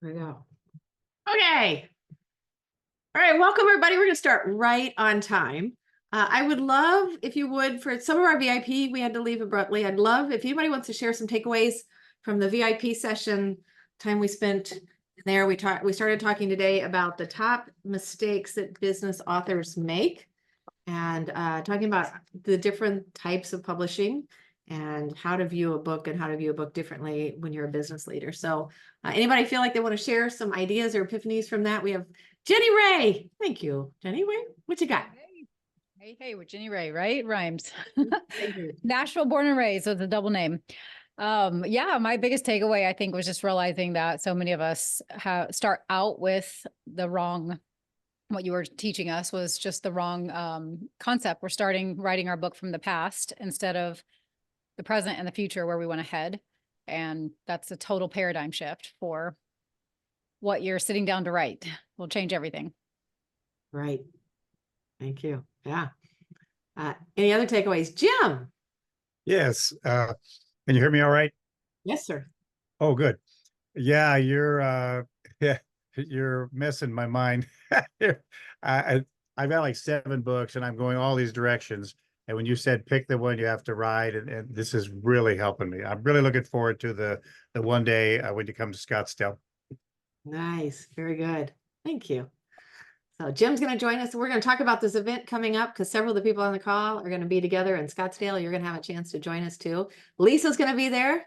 There we go. Okay. All right. Welcome, everybody. We're going to start right on time. I would love if you would, for some of our VIP, we had to leave abruptly. I'd love if anybody wants to share some takeaways from the VIP session, time we spent there. We started talking today about the top mistakes that business authors make, and talking about the different types of publishing and how to view a book and how to view a book differently when you're a business leader. So anybody feel like they want to share some ideas or epiphanies from that? We have Jenny Ray. Thank you, Jenny. What you got? Hey, with Jenny Ray, right? Rhymes. Nashville born and raised, so it's a double name. Yeah, my biggest takeaway, I think, was just realizing that so many of us start out with the wrong, what you were teaching us was just the wrong concept. We're writing our book from the past instead of the present and the future where we want to head. And that's a total paradigm shift for what you're sitting down to write. Will change everything. Right. Thank you. Yeah. Any other takeaways? Jim? Yes. Can you hear me all right? Yes, sir. Oh, good. Yeah, you're messing my mind. I've got like 7 books and I'm going all these directions. And when you said pick the one you have to write, and this is really helping me. I'm really looking forward to the one day when you come to Scottsdale. Nice. Very good. Thank you. So Jim's going to join us. We're going to talk about this event coming up because several of the people on the call are going to be together in Scottsdale. You're going to have a chance to join us too. Lisa's going to be there.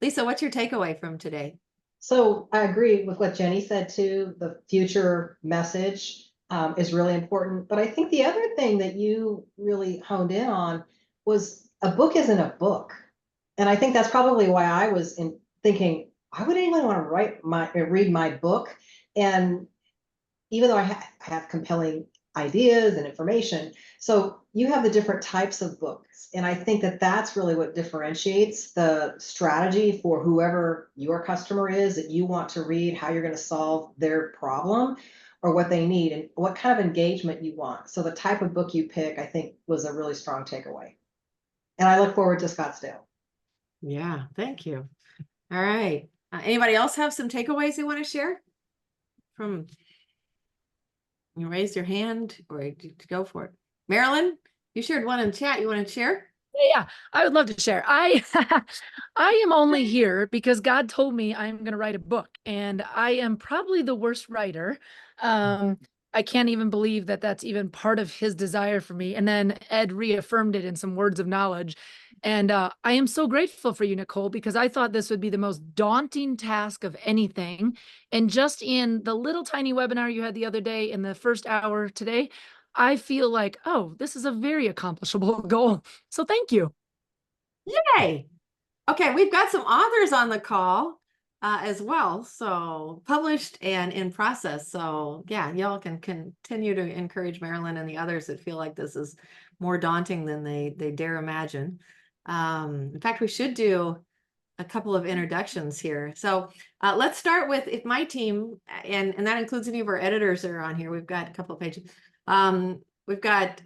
Lisa, what's your takeaway from today? So I agree with what Jenny said too. The future message is really important. But I think the other thing that you really honed in on was a book isn't a book. And I think that's probably why I was thinking, why would anyone want to read my book? And even though I have compelling ideas and information, so you have the different types of books. And I think that that's really what differentiates the strategy for whoever your customer is that you want to read, how you're going to solve their problem or what they need and what kind of engagement you want. So the type of book you pick, I think, was a really strong takeaway. And I look forward to Scottsdale. Yeah, thank you. All right. Anybody else have some takeaways they want to share from? You raise your hand or go for it. Marilyn, you shared one in the chat. You want to share? Yeah, I would love to share. I am only here because God told me I'm going to write a book, and I am probably the worst writer. I can't even believe that that's even part of his desire for me. And then Ed reaffirmed it in some words of knowledge. And I am so grateful for you, Nicole, because I thought this would be the most daunting task of anything. And just in the little tiny webinar you had the other day, in the first hour today, I feel like, oh, this is a very accomplishable goal. So thank you. Yay. Okay, we've got some authors on the call as well. So published and in process. So yeah, y'all can continue to encourage Marilyn and the others that feel like this is more daunting than they dare imagine. In fact, we should do a couple of introductions here. So let's start with if my team, and that includes any of our editors that are on here. We've got a couple of pages. We've got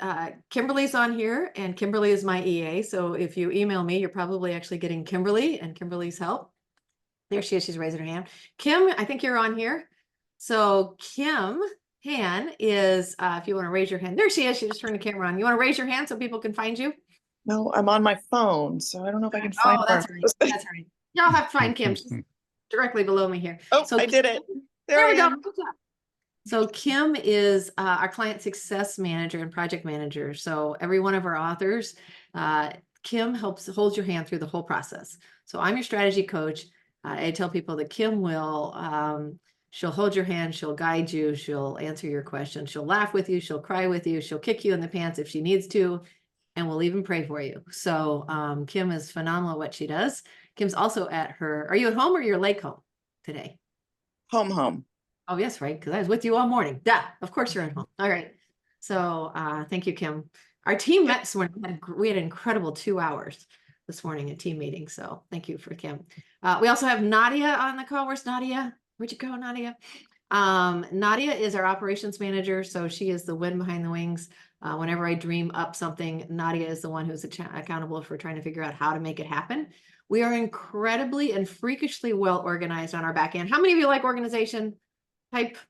Kimberly's on here, and Kimberly is my EA. So if you email me, you're probably actually getting Kimberly and Kimberly's help. There she is. She's raising her hand. Kim, I think you're on here. So Kim Han is, if you want to raise your hand, there she is. She just turned the camera on. You want to raise your hand so people can find you? No, I'm on my phone, so I don't know if I can find her. That's right. That's right. Y'all have to find Kim. She's directly below me here. Oh, so I did it. There we go. So Kim is our client success manager and project manager. So every one of our authors, Kim helps hold your hand through the whole process. So I'm your strategy coach. I tell people that Kim will, she'll hold your hand, she'll guide you, she'll answer your questions, she'll laugh with you, she'll cry with you, she'll kick you in the pants if she needs to, and we'll even pray for you. So Kim is phenomenal at what she does. Kim's also at her, are you at home or you're lake home today? Home. Oh, yes, right. Because I was with you all morning. Duh, of course you're at home. All right. So thank you, Kim. Our team met this morning. We had an incredible 2 hours this morning, a team meeting. So thank you for Kim. We also have Nadia on the call. Where's Nadia? Where'd you go, Nadia? Nadia is our operations manager. So she is the wind behind the wings. Whenever I dream up something, Nadia is the one who's accountable for trying to figure out how to make it happen. We are incredibly and freakishly well organized on our back end. How many of you like organization?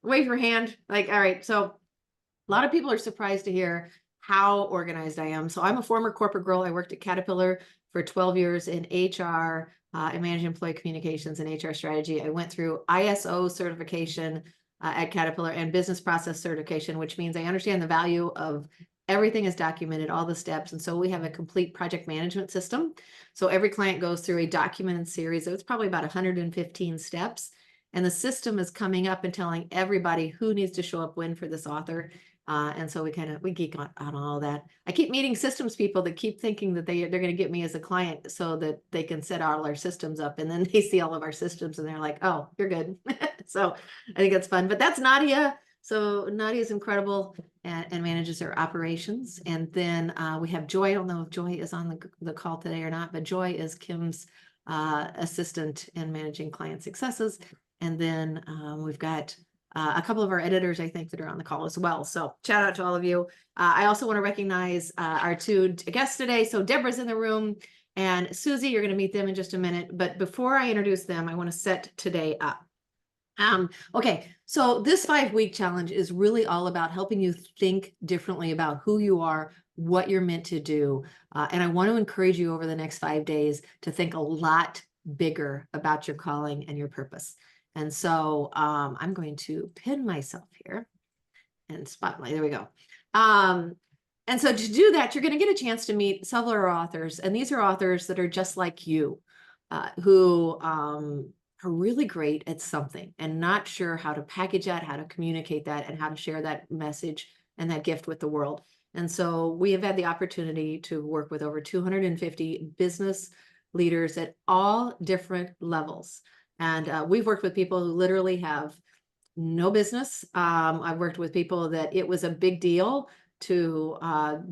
Wave your hand. Like, all right. So a lot of people are surprised to hear how organized I am. So I'm a former corporate girl. I worked at Caterpillar for 12 years in HR and managed employee communications and HR strategy. I went through ISO certification at Caterpillar and business process certification, which means I understand the value of everything is documented, all the steps. And so we have a complete project management system. So every client goes through a documented series. It's probably about 115 steps. And the system is coming up and telling everybody who needs to show up when for this author. And so we geek on all that. I keep meeting systems people that keep thinking that they're going to get me as a client so that they can set all our systems up. And then they see all of our systems and they're like, oh, you're good. So I think that's fun. But that's Nadia. So Nadia is incredible and manages our operations. And then we have Joy. I don't know if Joy is on the call today or not, but Joy is Kim's assistant in managing client successes. And then we've got a couple of our editors, I think, that are on the call as well. So shout out to all of you. I also want to recognize our two guests today. So Debra's in the room and Susie, you're going to meet them in just a minute. But before I introduce them, I want to set today up. Okay, so this 5-week challenge is really all about helping you think differently about who you are, what you're meant to do. And I want to encourage you over the next 5 days to think a lot bigger about your calling and your purpose. And so I'm going to pin myself here and spotlight. There we go. And so to do that, you're going to get a chance to meet several authors. And these are authors that are just like you, who are really great at something and not sure how to package that, how to communicate that, and how to share that message and that gift with the world. And so we have had the opportunity to work with over 250 business leaders at all different levels. And we've worked with people who literally have no business. I've worked with people that it was a big deal to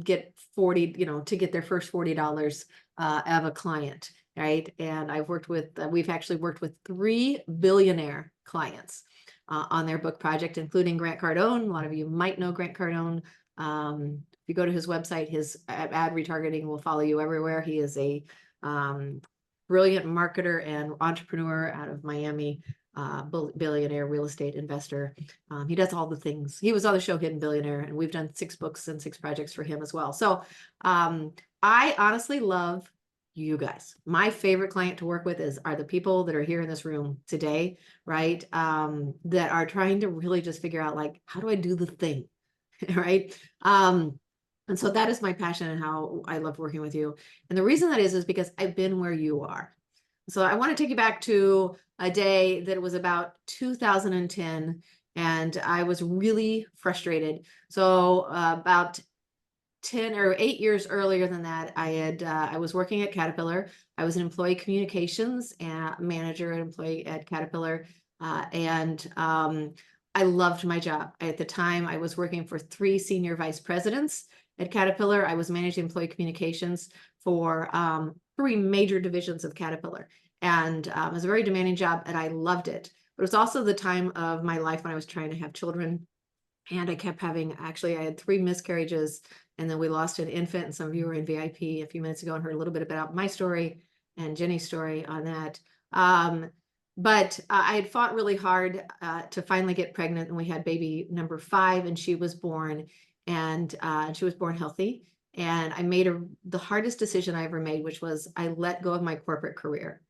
get to get their first $40 of a client, right? And I've worked with, we've actually worked with 3 billionaire clients on their book project, including Grant Cardone. A lot of you might know Grant Cardone. If you go to his website, his ad retargeting will follow you everywhere. He is a brilliant marketer and entrepreneur out of Miami, billionaire real estate investor. He does all the things. He was on the show Hidden Billionaire, and we've done 6 books and 6 projects for him as well. So I honestly love you guys. My favorite client to work with are the people that are here in this room today, right? That are trying to really just figure out, like, how do I do the thing, right? And so that is my passion and how I love working with you. And the reason that is because I've been where you are. So I want to take you back to a day that was about 2010, and I was really frustrated. So about 10 or 8 years earlier than that, I was working at Caterpillar. I was an employee communications manager and employee at Caterpillar. And I loved my job. At the time, I was working for 3 senior vice presidents at Caterpillar. I was managing employee communications for 3 major divisions of Caterpillar. And it was a very demanding job, and I loved it. But it was also the time of my life when I was trying to have children. And I kept having, actually, I had 3 miscarriages, and then we lost an infant. And some of you were in VIP a few minutes ago and heard a little bit about my story and Jenny's story on that. But I had fought really hard to finally get pregnant, and we had baby number 5, and she was born, and she was born healthy. And I made the hardest decision I ever made, which was I let go of my corporate career.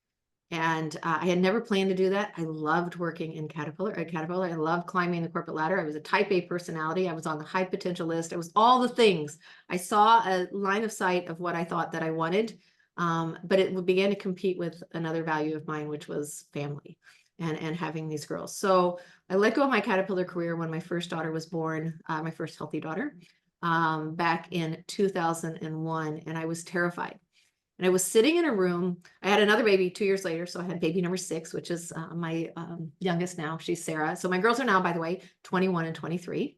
And I had never planned to do that. I loved working in Caterpillar. I loved climbing the corporate ladder. I was a type A personality. I was on the high potential list. It was all the things. I saw a line of sight of what I thought that I wanted, but it began to compete with another value of mine, which was family and having these girls. So I let go of my Caterpillar career when my first daughter was born, my first healthy daughter, back in 2001, and I was terrified. And I was sitting in a room. I had another baby 2 years later. So I had baby number 6, which is my youngest now. She's Sarah. So my girls are now, by the way, 21 and 23.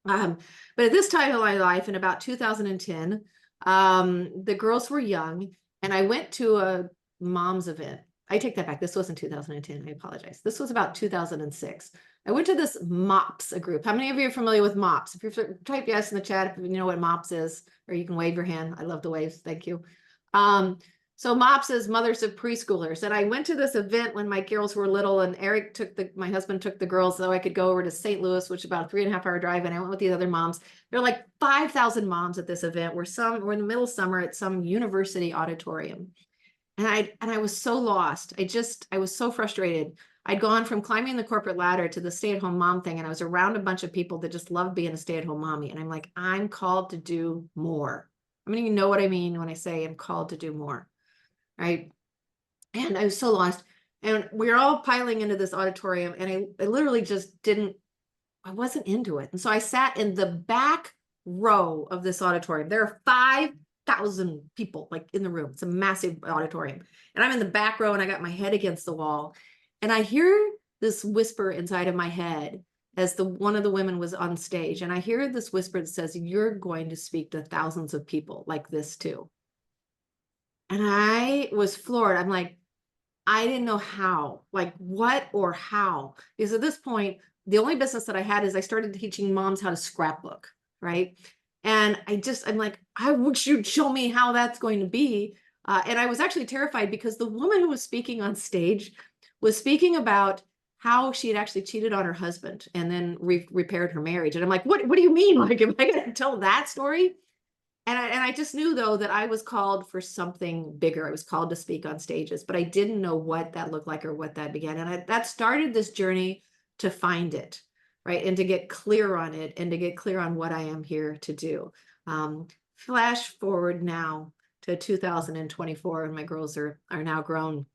But at this time of my life, in about 2010, the girls were young, and I went to a mom's event. I take that back. This wasn't 2010. I apologize. This was about 2006. I went to this MOPS group. How many of you are familiar with MOPS? If you type yes in the chat, if you know what MOPS is, or you can wave your hand. I love the waves. Thank you. So MOPS is Mothers of Preschoolers. And I went to this event when my girls were little, and my husband took the girls so I could go over to St. Louis, which is about a 3.5-hour drive. And I went with these other moms. There are like 5,000 moms at this event. We're in the middle of summer at some university auditorium. And I was so lost. I was so frustrated. I'd gone from climbing the corporate ladder to the stay-at-home mom thing. And I was around a bunch of people that just love being a stay-at-home mommy. And I'm like, I'm called to do more. I mean, you know what I mean when I say I'm called to do more. Right. And I was so lost, and we were all piling into this auditorium, and I literally just I wasn't into it. And so I sat in the back row of this auditorium. There are 5,000 people like in the room. It's a massive auditorium. And I'm in the back row, and I got my head against the wall, and I hear this whisper inside of my head as one of the women was on stage. And I hear this whisper that says, "You're going to speak to thousands of people like this too." And I was floored. I'm like, I didn't know how, like what or how. Because at this point, the only business that I had is I started teaching moms how to scrapbook, right? And I'm like, I wish you'd show me how that's going to be. And I was actually terrified because the woman who was speaking on stage was speaking about how she had actually cheated on her husband and then repaired her marriage. And I'm like, what do you mean? Like, am I going to tell that story? And I just knew, though, that I was called for something bigger. I was called to speak on stages, but I didn't know what that looked like or what that began. And that started this journey to find it, right? And to get clear on it and to get clear on what I am here to do. Flash forward now to 2024, and my girls are now grown.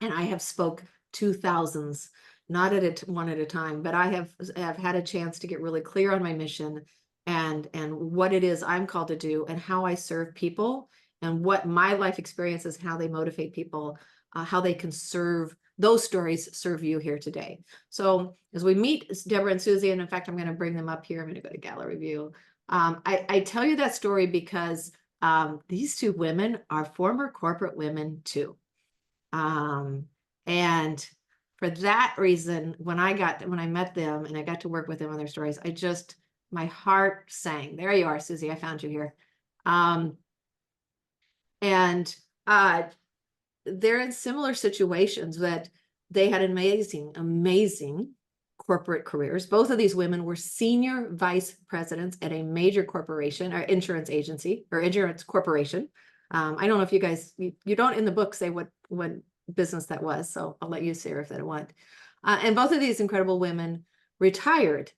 And I have spoke to thousands, not one at a time, but I have had a chance to get really clear on my mission and what it is I'm called to do and how I serve people and what my life experiences, how they motivate people, how they can serve, those stories serve you here today. So as we meet Debra and Susie, and in fact, I'm going to bring them up here. I'm going to go to gallery view. I tell you that story because these two women are former corporate women too. And for that reason, when I met them and I got to work with them on their stories, my heart sang. There you are, Susie. I found you here. They're in similar situations that they had amazing corporate careers. Both of these women were senior vice presidents at a major corporation or insurance agency or insurance corporation. I don't know if you guys, you don't in the book say what business that was, so I'll let you say if that one. And both of these incredible women retired.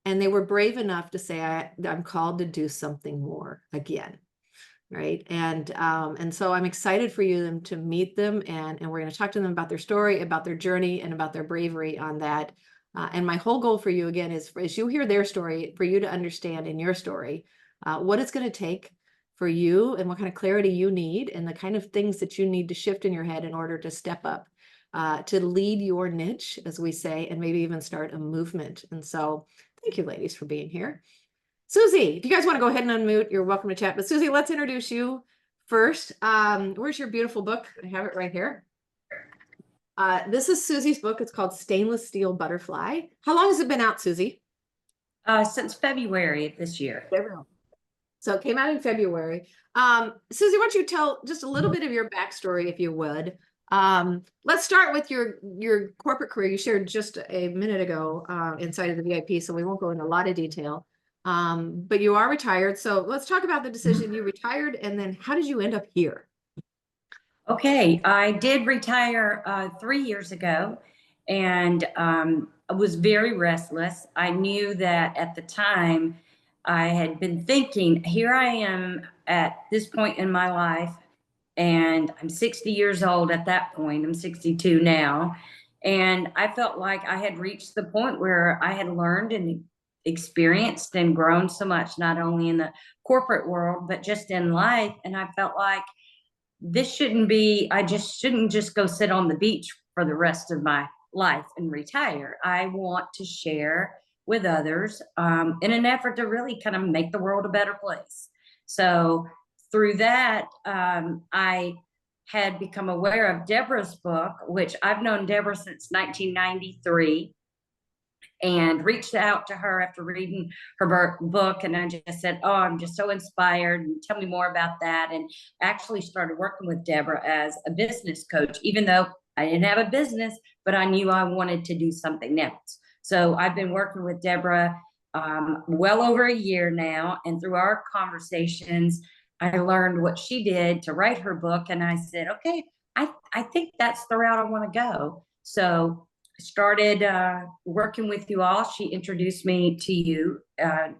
And they were brave enough to say, I'm called to do something more again, right? And so I'm excited for you to meet them, and we're going to talk to them about their story, about their journey, and about their bravery on that. And my whole goal for you, again, is as you hear their story, for you to understand in your story what it's going to take for you and what kind of clarity you need and the kind of things that you need to shift in your head in order to step up, to lead your niche, as we say, and maybe even start a movement. And so thank you, ladies, for being here. Susie, if you guys want to go ahead and unmute, you're welcome to chat. But Susie, let's introduce you first. Where's your beautiful book? I have it right here. This is Susie's book. It's called Stainless Steel Butterfly. How long has it been out, Susie? Since February of this year. So it came out in February. Susie, why don't you tell just a little bit of your backstory, if you would. Let's start with your corporate career. You shared just a minute ago inside of the VIP, so we won't go into a lot of detail. But you are retired. So let's talk about the decision. You retired, and then how did you end up here? Okay, I did retire 3 years ago, and I was very restless. I knew that at the time I had been thinking, here I am at this point in my life, and I'm 60 years old at that point. I'm 62 now. And I felt like I had reached the point where I had learned and experienced and grown so much, not only in the corporate world, but just in life. And I felt like this shouldn't be, I just shouldn't just go sit on the beach for the rest of my life and retire. I want to share with others in an effort to really kind of make the world a better place. So through that, I had become aware of Debra's book, which I've known Debra since 1993. and reached out to her after reading her book. And I just said, oh, I'm just so inspired. And tell me more about that. And actually started working with Debra as a business coach, even though I didn't have a business, but I knew I wanted to do something else. So I've been working with Debra well over a year now. And through our conversations, I learned what she did to write her book. And I said, okay, I think that's the route I want to go. So I started working with you all. She introduced me to you,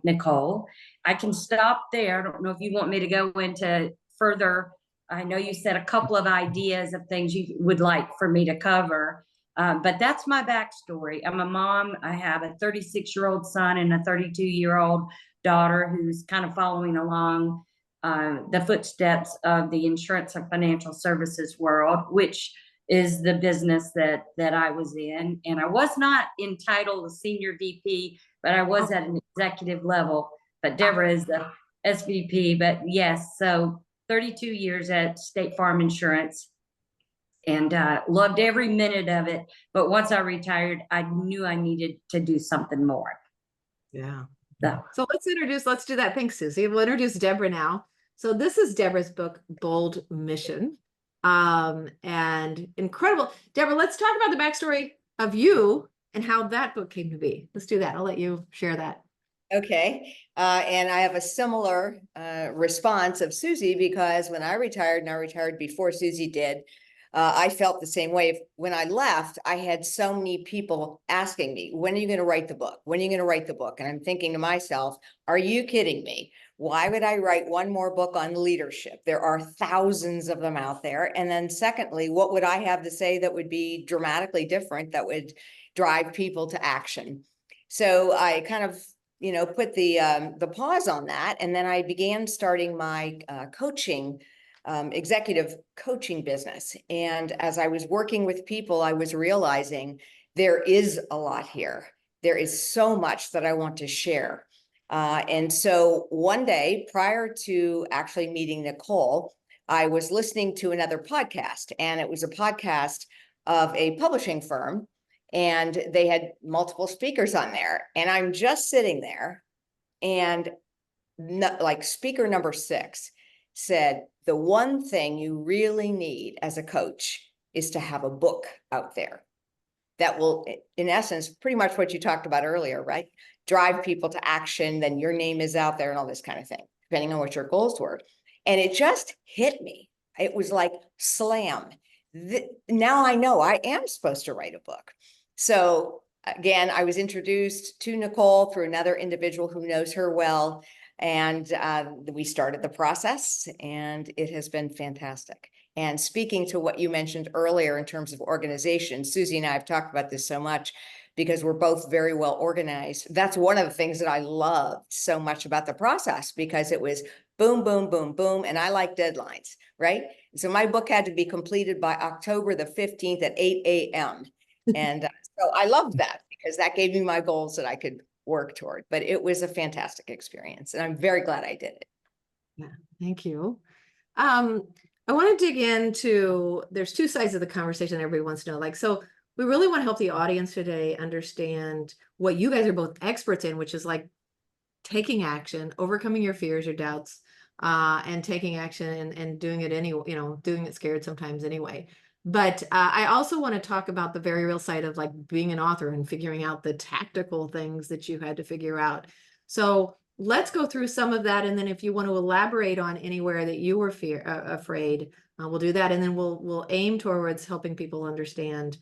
Nicole. I can stop there. I don't know if you want me to go into further. I know you said a couple of ideas of things you would like for me to cover, but that's my backstory. I'm a mom. I have a 36-year-old son and a 32-year-old daughter who's kind of following along the footsteps of the insurance and financial services world, which is the business that I was in. And I was not entitled a senior VP, but I was at an executive level. But Debra is the SVP. But yes, so 32 years at State Farm Insurance, and loved every minute of it. But once I retired, I knew I needed to do something more. Yeah. So Let's do that. Thanks, Susie. We'll introduce Debra now. So this is Debra's book, Bold Mission. And incredible. Debra, let's talk about the backstory of you and how that book came to be. Let's do that. I'll let you share that. Okay. And I have a similar response of Susie, because when I retired, and I retired before Susie did, I felt the same way. When I left, I had so many people asking me, when are you going to write the book? When are you going to write the book? And I'm thinking to myself, are you kidding me? Why would I write one more book on leadership? There are thousands of them out there. And then secondly, what would I have to say that would be dramatically different, that would drive people to action? So I kind of, put the pause on that. And then I began starting my executive coaching business. And as I was working with people, I was realizing there is a lot here. There is so much that I want to share. And so one day, prior to actually meeting Nicole, I was listening to another podcast, and it was a podcast of a publishing firm, and they had multiple speakers on there. And I'm just sitting there, and like speaker number 6 said, the one thing you really need as a coach is to have a book out there that will, in essence, pretty much what you talked about earlier, right? Drive people to action, then your name is out there and all this kind of thing, depending on what your goals were. And it just hit me. It was like slam. Now I know I am supposed to write a book. So again, I was introduced to Nicole through another individual who knows her well. And we started the process, and it has been fantastic. And speaking to what you mentioned earlier in terms of organization, Susie and I have talked about this so much because we're both very well organized. That's one of the things that I loved so much about the process, because it was boom, boom, boom, boom. And I like deadlines, right? So my book had to be completed by October the 15th at 8 a.m. And so I loved that, because that gave me my goals that I could work toward. But it was a fantastic experience, and I'm very glad I did it. Yeah, thank you. I want to dig into, there's two sides of the conversation that everybody wants to know. Like, so we really want to help the audience today understand what you guys are both experts in, which is like taking action, overcoming your fears or doubts, and taking action and doing it anyway, doing it scared sometimes anyway. But I also want to talk about the very real side of like being an author and figuring out the tactical things that you had to figure out. So let's go through some of that. And then if you want to elaborate on anywhere that you were afraid, we'll do that. And then we'll aim towards helping people understand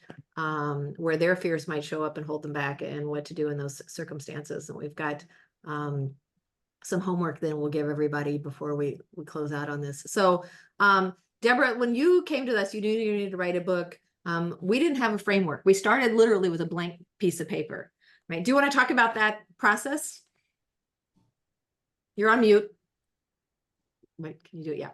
where their fears might show up and hold them back, and what to do in those circumstances. And we've got some homework then we'll give everybody before we close out on this. So Debra, when you came to us, you knew you needed to write a book. We didn't have a framework. We started literally with a blank piece of paper, right? Do you want to talk about that process? You're on mute. Wait, can you do it? Yeah.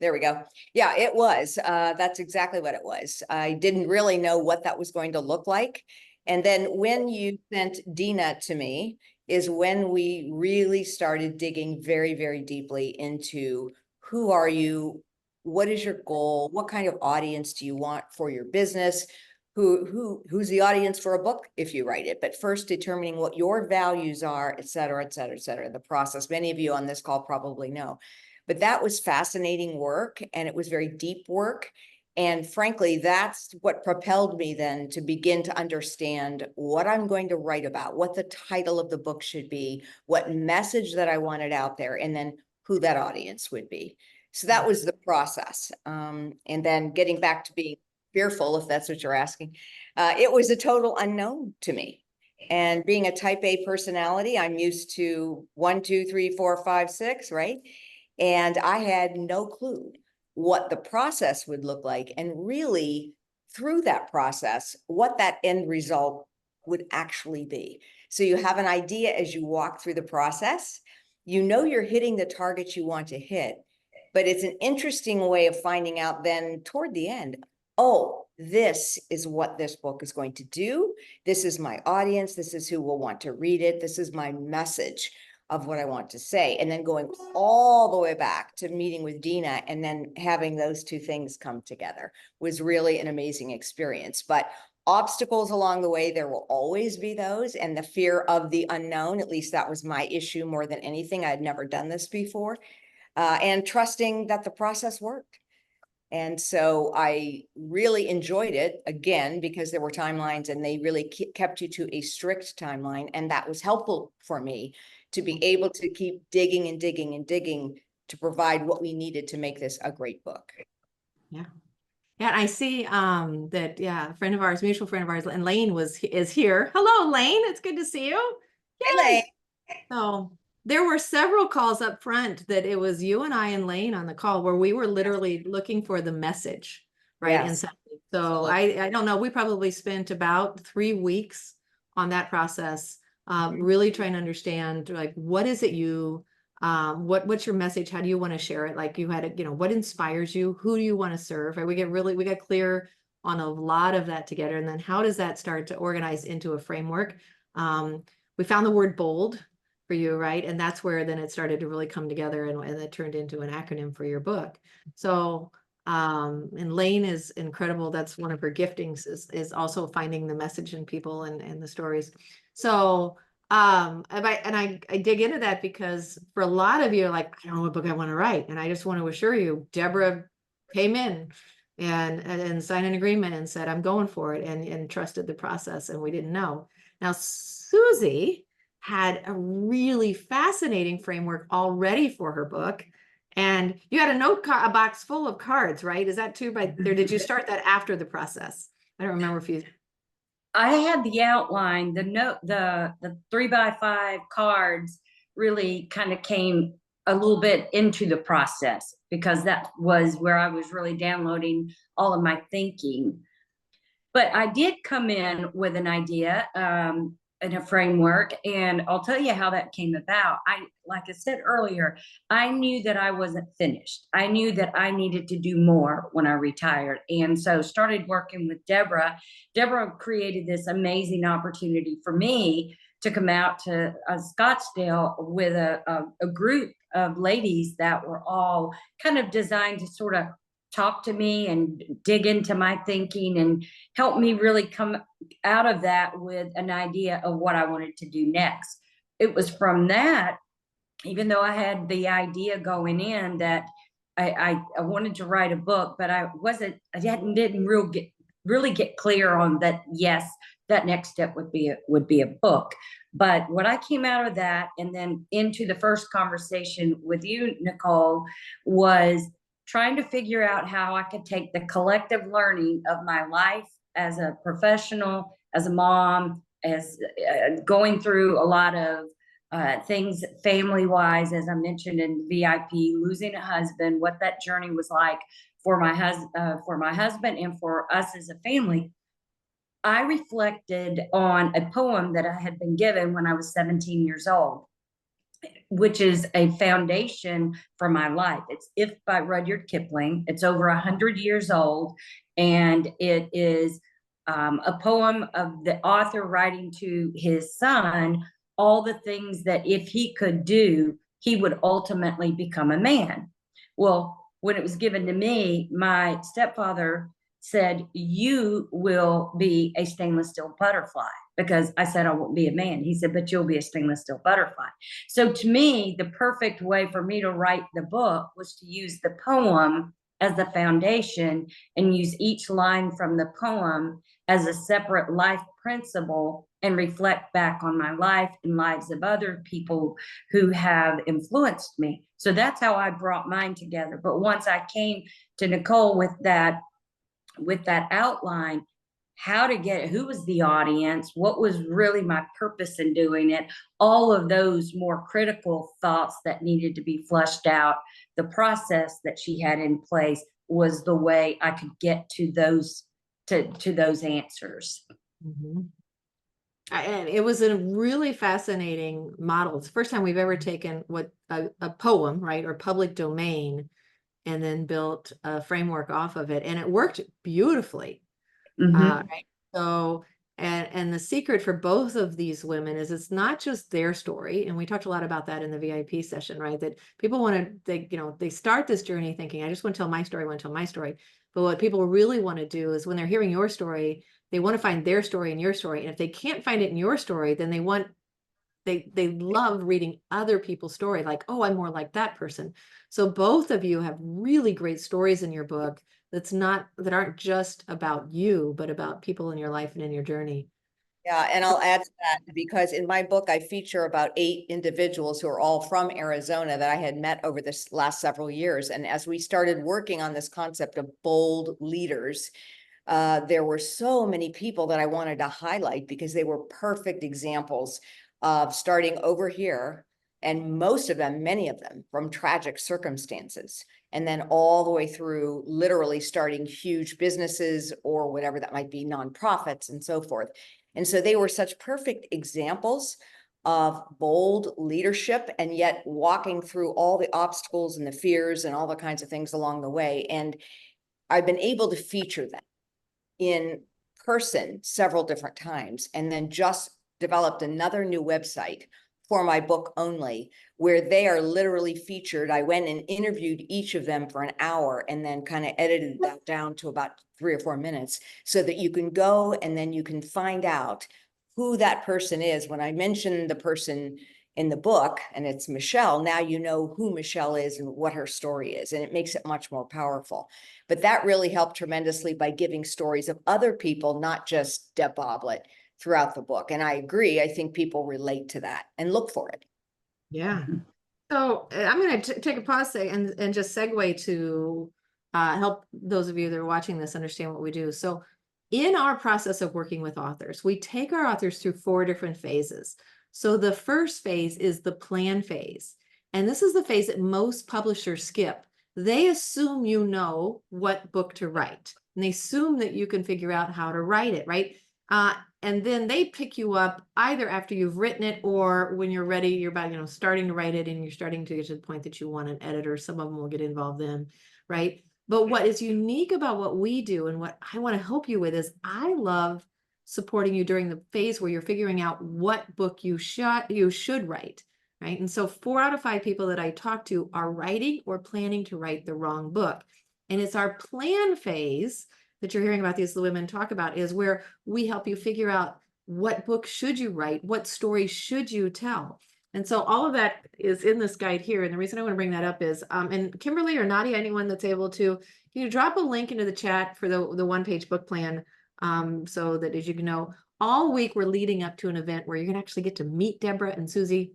There we go. Yeah, it was. That's exactly what it was. I didn't really know what that was going to look like. And then when you sent Dina to me is when we really started digging very, very deeply into who are you? What is your goal? What kind of audience do you want for your business? who's the audience for a book if you write it, but first determining what your values are, et cetera, et cetera, et cetera. The process, many of you on this call probably know, but that was fascinating work, and it was very deep work. And frankly, that's what propelled me then to begin to understand what I'm going to write about, what the title of the book should be, what message that I wanted out there, and then who that audience would be. So that was the process. And then getting back to being fearful, if that's what you're asking, it was a total unknown to me. And being a type A personality, I'm used to 1, 2, 3, 4, 5, 6, right? And I had no clue what the process would look like, and really through that process, what that end result would actually be. So you have an idea as you walk through the process, you know you're hitting the targets you want to hit, but it's an interesting way of finding out then toward the end, oh, this is what this book is going to do. This is my audience. This is who will want to read it. This is my message of what I want to say. And then going all the way back to meeting with Dina and then having those two things come together was really an amazing experience. But obstacles along the way, there will always be those, and the fear of the unknown, at least that was my issue more than anything. I'd never done this before, and trusting that the process worked. And so I really enjoyed it, again, because there were timelines and they really kept you to a strict timeline. And that was helpful for me to be able to keep digging and digging and digging to provide what we needed to make this a great book. Yeah. Yeah, I see that, yeah, a friend of ours, mutual friend of ours, and Lane is here. Hello, Lane. It's good to see you. Hey, So there were several calls up front that it was you and I and Lane on the call where we were literally looking for the message, right? Yes. And so I don't know, we probably spent about 3 weeks on that process, really trying to understand, like, what is it you, what's your message? How do you want to share it? Like, you had, what inspires you? Who do you want to serve? Right? We got clear on a lot of that together. And then how does that start to organize into a framework? We found the word bold for you, right? And that's where then it started to really come together, and it turned into an acronym for your book. So, and Lane is incredible. That's one of her giftings, is also finding the message in people and the stories. So, I dig into that because for a lot of you, like, I don't know what book I want to write. And I just want to assure you, Debra came in and signed an agreement and said, I'm going for it, and trusted the process. And we didn't know. Now, Susie had a really fascinating framework already for her book. And you had a box full of cards, right? Is that too, or did you start that after the process? I don't remember if you. I had the outline, the 3x5 cards really kind of came a little bit into the process, because that was where I was really downloading all of my thinking. But I did come in with an idea, and a framework, and I'll tell you how that came about. Like I said earlier, I knew that I wasn't finished. I knew that I needed to do more when I retired, and so started working with Debra. Debra created this amazing opportunity for me to come out to Scottsdale with a group of ladies that were all kind of designed to sort of talk to me and dig into my thinking and help me really come out of that with an idea of what I wanted to do next. It was from that, even though I had the idea going in that I wanted to write a book, but I didn't really get clear on that. Yes, that next step would be a book. But what I came out of that and then into the first conversation with you, Nicole, was trying to figure out how I could take the collective learning of my life as a professional, as a mom, as going through a lot of things family-wise, as I mentioned in VIP, losing a husband, what that journey was like for my husband and for us as a family. I reflected on a poem that I had been given when I was 17 years old, which is a foundation for my life. It's If by Rudyard Kipling. It's over 100 years old, and it is a poem of the author writing to his son all the things that if he could do, he would ultimately become a man. Well, when it was given to me, my stepfather said, you will be a stainless steel butterfly, because I said I won't be a man. He said, but you'll be a stainless steel butterfly. So to me, the perfect way for me to write the book was to use the poem as the foundation and use each line from the poem as a separate life principle and reflect back on my life and lives of other people who have influenced me. So that's how I brought mine together. But once I came to Nicole with that outline, how to get it, who was the audience, what was really my purpose in doing it, all of those more critical thoughts that needed to be flushed out, the process that she had in place was the way I could get to those answers. Mhm. And it was a really fascinating model. It's the first time we've ever taken what a poem, right, or public domain, and then built a framework off of it, and it worked beautifully. Right. So, and the secret for both of these women is it's not just their story. And we talked a lot about that in the VIP session, right? That people want to, they start this journey thinking, I just want to tell my story, I want to tell my story. But what people really want to do is when they're hearing your story, they want to find their story in your story. And if they can't find it in your story, then they love reading other people's story, like, oh, I'm more like that person. So both of you have really great stories in your book that aren't just about you, but about people in your life and in your journey. Yeah, and I'll add to that because in my book, I feature about 8 individuals who are all from Arizona that I had met over this last several years. And as we started working on this concept of bold leaders, there were so many people that I wanted to highlight because they were perfect examples of starting over here, and most of them, many of them, from tragic circumstances, and then all the way through literally starting huge businesses or whatever that might be, nonprofits and so forth. And so they were such perfect examples of bold leadership and yet walking through all the obstacles and the fears and all the kinds of things along the way. And I've been able to feature them in person several different times, and then just developed another new website for my book only, where they are literally featured. I went and interviewed each of them for an hour and then kind of edited that down to about 3 or 4 minutes so that you can go and then you can find out who that person is. When I mentioned the person in the book and it's Michelle, now you know who Michelle is and what her story is, and it makes it much more powerful. But that really helped tremendously by giving stories of other people, not just Deb Boblitt, throughout the book. And I agree, I think people relate to that and look for it. Yeah. So I'm going to take a pause and just segue to help those of you that are watching this understand what we do. So in our process of working with authors, we take our authors through 4 different phases. So the first phase is the plan phase. And this is the phase that most publishers skip. They assume you know what book to write, and they assume that you can figure out how to write it, right? And then they pick you up either after you've written it or when you're ready, you're about, starting to write it and you're starting to get to the point that you want an editor. Some of them will get involved then, right? But what is unique about what we do and what I want to help you with is I love supporting you during the phase where you're figuring out what book you should write, right? And so 4 out of 5 people that I talk to are writing or planning to write the wrong book. And it's our plan phase that you're hearing about these women talk about is where we help you figure out what book should you write, what story should you tell. And so all of that is in this guide here. And the reason I want to bring that up is, and Kimberly or Nadia, anyone that's able to, you drop a link into the chat for the 1-page book plan, so that as you know, all week we're leading up to an event where you're going to actually get to meet Debra and Susie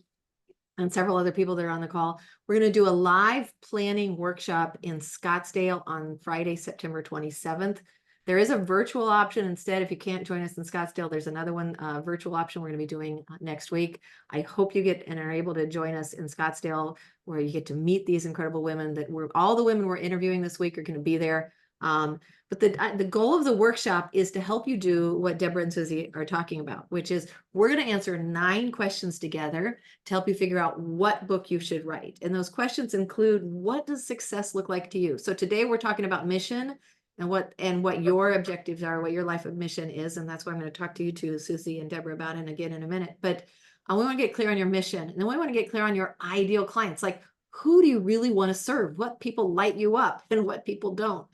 and several other people that are on the call. We're going to do a live planning workshop in Scottsdale on Friday, September 27th. There is a virtual option instead. If you can't join us in Scottsdale, there's another one, virtual option we're going to be doing next week. I hope you get and are able to join us in Scottsdale, where you get to meet these incredible women that all the women we're interviewing this week are going to be there. But the goal of the workshop is to help you do what Debra and Susie are talking about, which is we're going to answer 9 questions together to help you figure out what book you should write. And those questions include, what does success look like to you? So today we're talking about mission and what your objectives are, what your life of mission is. And that's what I'm going to talk to you two, Susie and Debra, about and again in a minute. But we want to get clear on your mission. And then we want to get clear on your ideal clients. Like, who do you really want to serve? What people light you up and what people don't,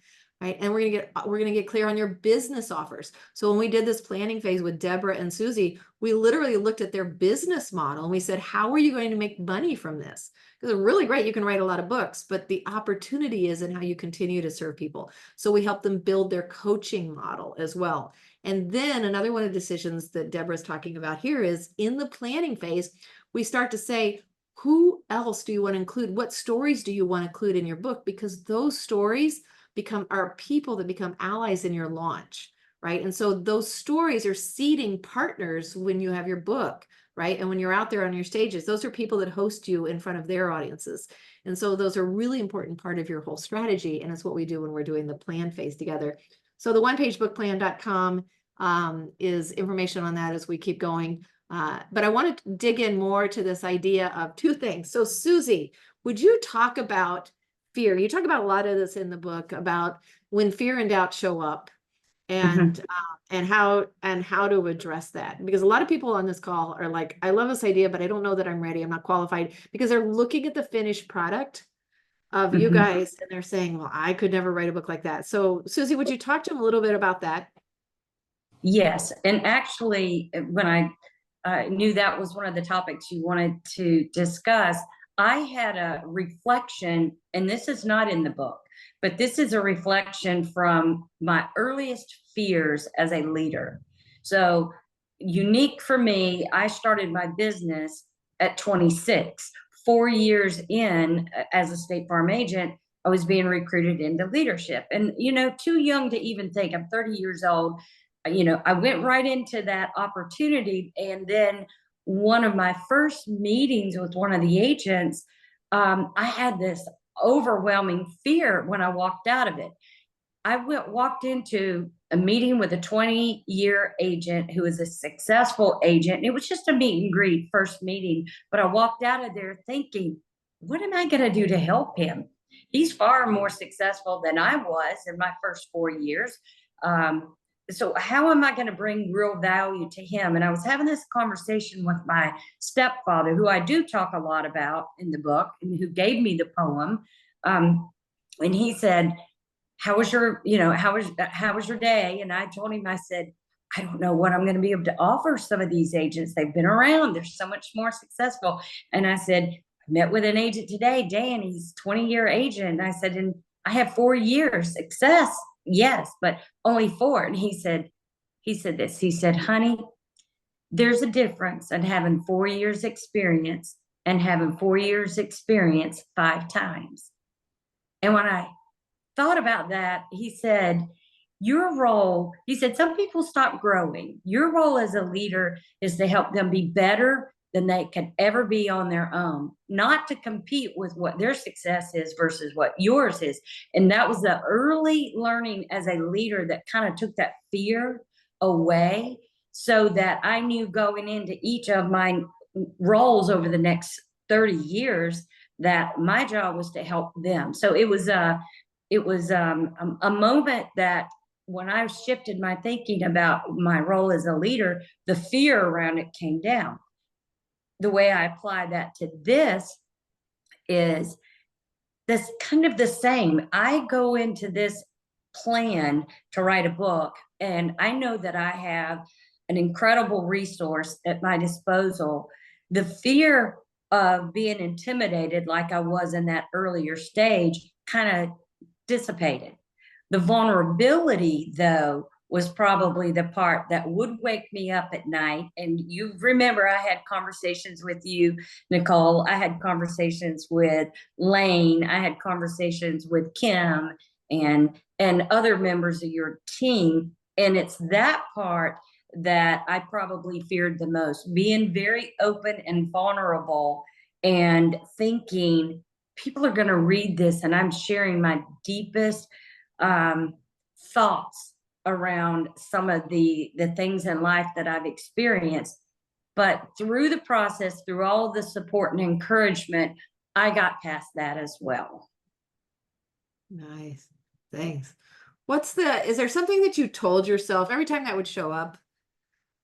right? And we're gonna get clear on your business offers. So when we did this planning phase with Debra and Susie, we literally looked at their business model and we said, how are you going to make money from this? Because it's really great, you can write a lot of books, but the opportunity is in how you continue to serve people. So we help them build their coaching model as well. And then another one of the decisions that Debra's talking about here is in the planning phase, we start to say, who else do you want to include? What stories do you want to include in your book? Because those stories are people that become allies in your launch, right? And so those stories are seeding partners when you have your book, right? And when you're out there on your stages, those are people that host you in front of their audiences. And so those are really important part of your whole strategy. And it's what we do when we're doing the plan phase together. So the onepagebookplan.com is information on that as we keep going. But I want to dig in more to this idea of two things. So Susie, would you talk about fear? You talk about a lot of this in the book about when fear and doubt show up and how to address that. Because a lot of people on this call are like, I love this idea, but I don't know that I'm ready. I'm not qualified, because they're looking at the finished product of you guys and they're saying, well, I could never write a book like that. So Susie, would you talk to them a little bit about that? Yes. And actually, when I knew that was one of the topics you wanted to discuss, I had a reflection, and this is not in the book, but this is a reflection from my earliest fears as a leader. So unique for me, I started my business at 26. 4 years in as a State Farm agent, I was being recruited into leadership. And, too young to even think. I'm 30 years old. I went right into that opportunity. And then one of my first meetings with one of the agents, I had this overwhelming fear when I walked out of it. I walked into a meeting with a 20-year agent who is a successful agent. And it was just a meet and greet, first meeting. But I walked out of there thinking, what am I going to do to help him? He's far more successful than I was in my first 4 years. So how am I going to bring real value to him? And I was having this conversation with my stepfather, who I do talk a lot about in the book, and who gave me the poem. And he said, how was your day? And I told him, I said, I don't know what I'm going to be able to offer some of these agents. They've been around. They're so much more successful. And I said, I met with an agent today, Dan, he's a 20-year agent. And I said, and I have 4 years success. Yes, but only 4. And he said this, he said, honey, there's a difference in having 4 years experience and having 4 years experience 5 times. And when I thought about that, he said, your role, he said, some people stop growing. Your role as a leader is to help them be better than they could ever be on their own, not to compete with what their success is versus what yours is. And that was the early learning as a leader that kind of took that fear away, so that I knew going into each of my roles over the next 30 years that my job was to help them. So it was a moment that when I shifted my thinking about my role as a leader, the fear around it came down. The way I apply that to this is this kind of the same. I go into this plan to write a book, and I know that I have an incredible resource at my disposal. The fear of being intimidated, like I was in that earlier stage, kind of dissipated. The vulnerability, though, was probably the part that would wake me up at night. And you remember I had conversations with you, Nicole. I had conversations with Lane. I had conversations with Kim and other members of your team. And it's that part that I probably feared the most, being very open and vulnerable and thinking people are going to read this and I'm sharing my deepest thoughts around some of the things in life that I've experienced. But through the process, through all the support and encouragement, I got past that as well. Nice. Thanks. Is there something that you told yourself every time that would show up?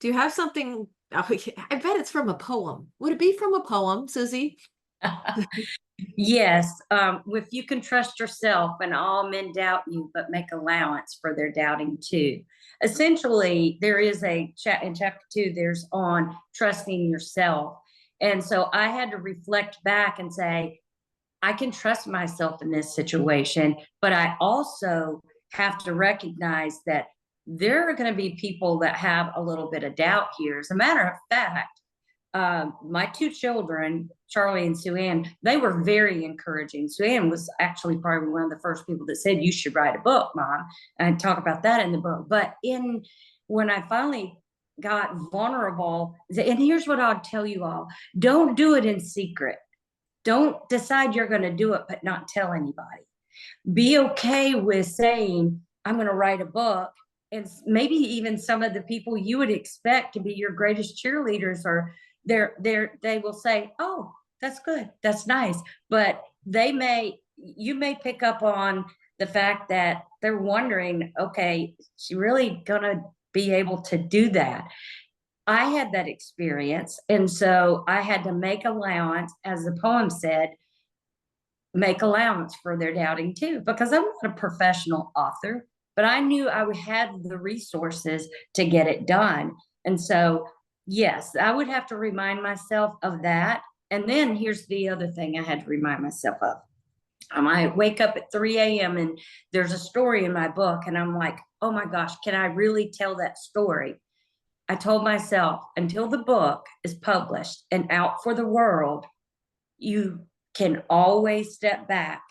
Do you have something? Oh, I bet it's from a poem. Would it be from a poem, Susie? Yes, if you can trust yourself and all men doubt you, but make allowance for their doubting too. Essentially, there is a chat in chapter 2, there's on trusting yourself. And so I had to reflect back and say, I can trust myself in this situation, but I also have to recognize that there are going to be people that have a little bit of doubt here. As a matter of fact, my 2 children, Charlie and Sue Ann, they were very encouraging. Sue Ann was actually probably one of the first people that said, you should write a book, Mom, and talk about that in the book. But when I finally got vulnerable, and here's what I'll tell you all, don't do it in secret. Don't decide you're going to do it, but not tell anybody. Be okay with saying, I'm going to write a book. And maybe even some of the people you would expect to be your greatest cheerleaders are they will say, oh, that's good. That's nice. But you may pick up on the fact that they're wondering, okay, is she really going to be able to do that? I had that experience. And so I had to make allowance, as the poem said, make allowance for their doubting too, because I'm not a professional author, but I knew I had the resources to get it done. And so, yes, I would have to remind myself of that. And then here's the other thing I had to remind myself of. I might wake up at 3 a.m. and there's a story in my book, and I'm like, oh my gosh, can I really tell that story? I told myself, until the book is published and out for the world, you can always step back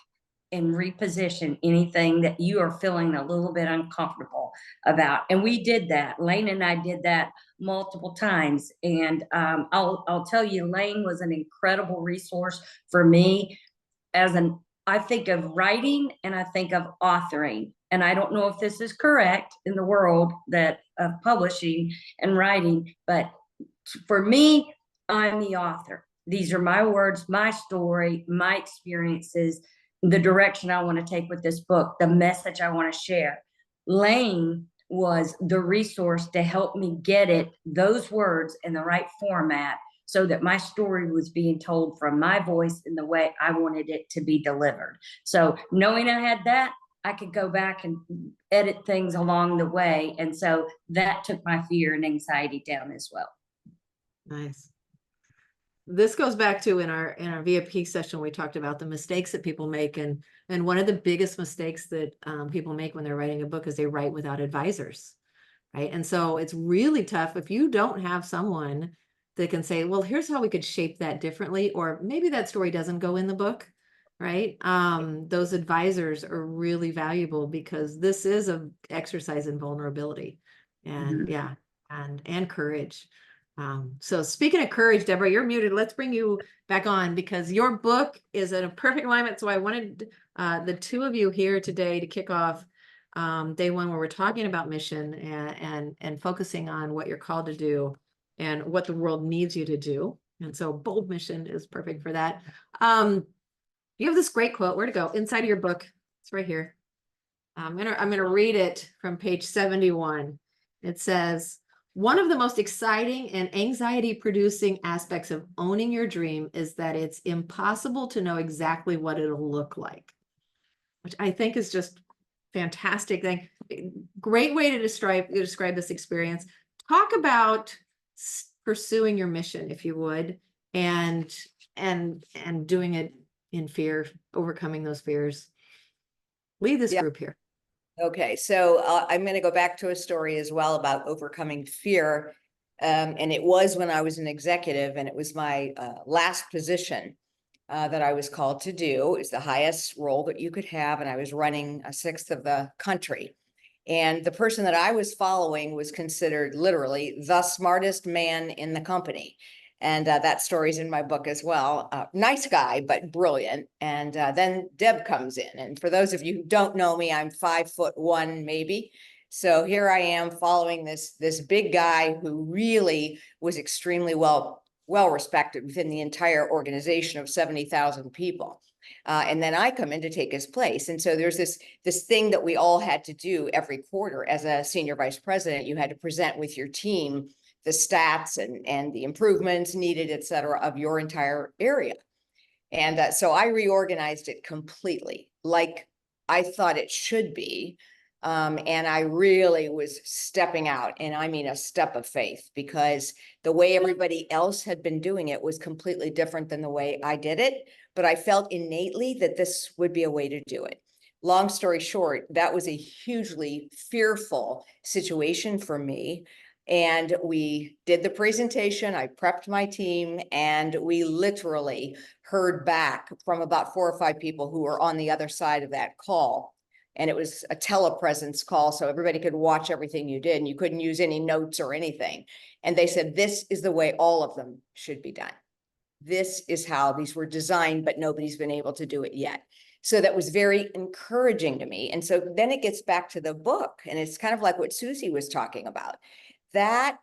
and reposition anything that you are feeling a little bit uncomfortable about. And we did that. Lane and I did that multiple times. And I'll tell you, Lane was an incredible resource for me. I think of writing and I think of authoring. And I don't know if this is correct in the world of publishing and writing, but for me, I'm the author. These are my words, my story, my experiences, the direction I want to take with this book, the message I want to share. Lane was the resource to help me get those words in the right format, so that my story was being told from my voice in the way I wanted it to be delivered. So knowing I had that, I could go back and edit things along the way. And so that took my fear and anxiety down as well. Nice. This goes back to in our VIP session, we talked about the mistakes that people make. And one of the biggest mistakes that people make when they're writing a book is they write without advisors, right? And so it's really tough if you don't have someone that can say, well, here's how we could shape that differently, or maybe that story doesn't go in the book, right? Those advisors are really valuable, because this is an exercise in vulnerability and and courage. So speaking of courage, Debra, you're muted. Let's bring you back on, because your book is in a perfect alignment. So I wanted the 2 of you here today to kick off day 1, where we're talking about mission and focusing on what you're called to do and what the world needs you to do. And so Bold Mission is perfect for that. You have this great quote. Where to go? Inside of your book. It's right here. I'm gonna read it from page 71. It says, one of the most exciting and anxiety-producing aspects of owning your dream is that it's impossible to know exactly what it'll look like, which I think is just fantastic thing. Great way to describe this experience. Talk about pursuing your mission, if you would, and doing it in fear, overcoming those fears. Lead this group here. Okay, so I'm going to go back to a story as well about overcoming fear. And it was when I was an executive, and it was my last position that I was called to do. It was the highest role that you could have, and I was running 1/6 of the country. And the person that I was following was considered literally the smartest man in the company. And that story's in my book as well. Nice guy, but brilliant. And then Deb comes in. And for those of you who don't know me, I'm 5'1" maybe. So here I am following this big guy who really was extremely well respected within the entire organization of 70,000 people. And then I come in to take his place. And so there's this thing that we all had to do every quarter as a senior vice president. You had to present with your team the stats and the improvements needed, et cetera, of your entire area. And so I reorganized it completely, like I thought it should be. And I really was stepping out, and I mean a step of faith, because the way everybody else had been doing it was completely different than the way I did it. But I felt innately that this would be a way to do it. Long story short, that was a hugely fearful situation for me. And we did the presentation, I prepped my team, and we literally heard back from about 4 or 5 people who were on the other side of that call. And it was a telepresence call, so everybody could watch everything you did, and you couldn't use any notes or anything. And they said, this is the way all of them should be done. This is how these were designed, but nobody's been able to do it yet. So that was very encouraging to me. And so then it gets back to the book, and it's kind of like what Susie was talking about. That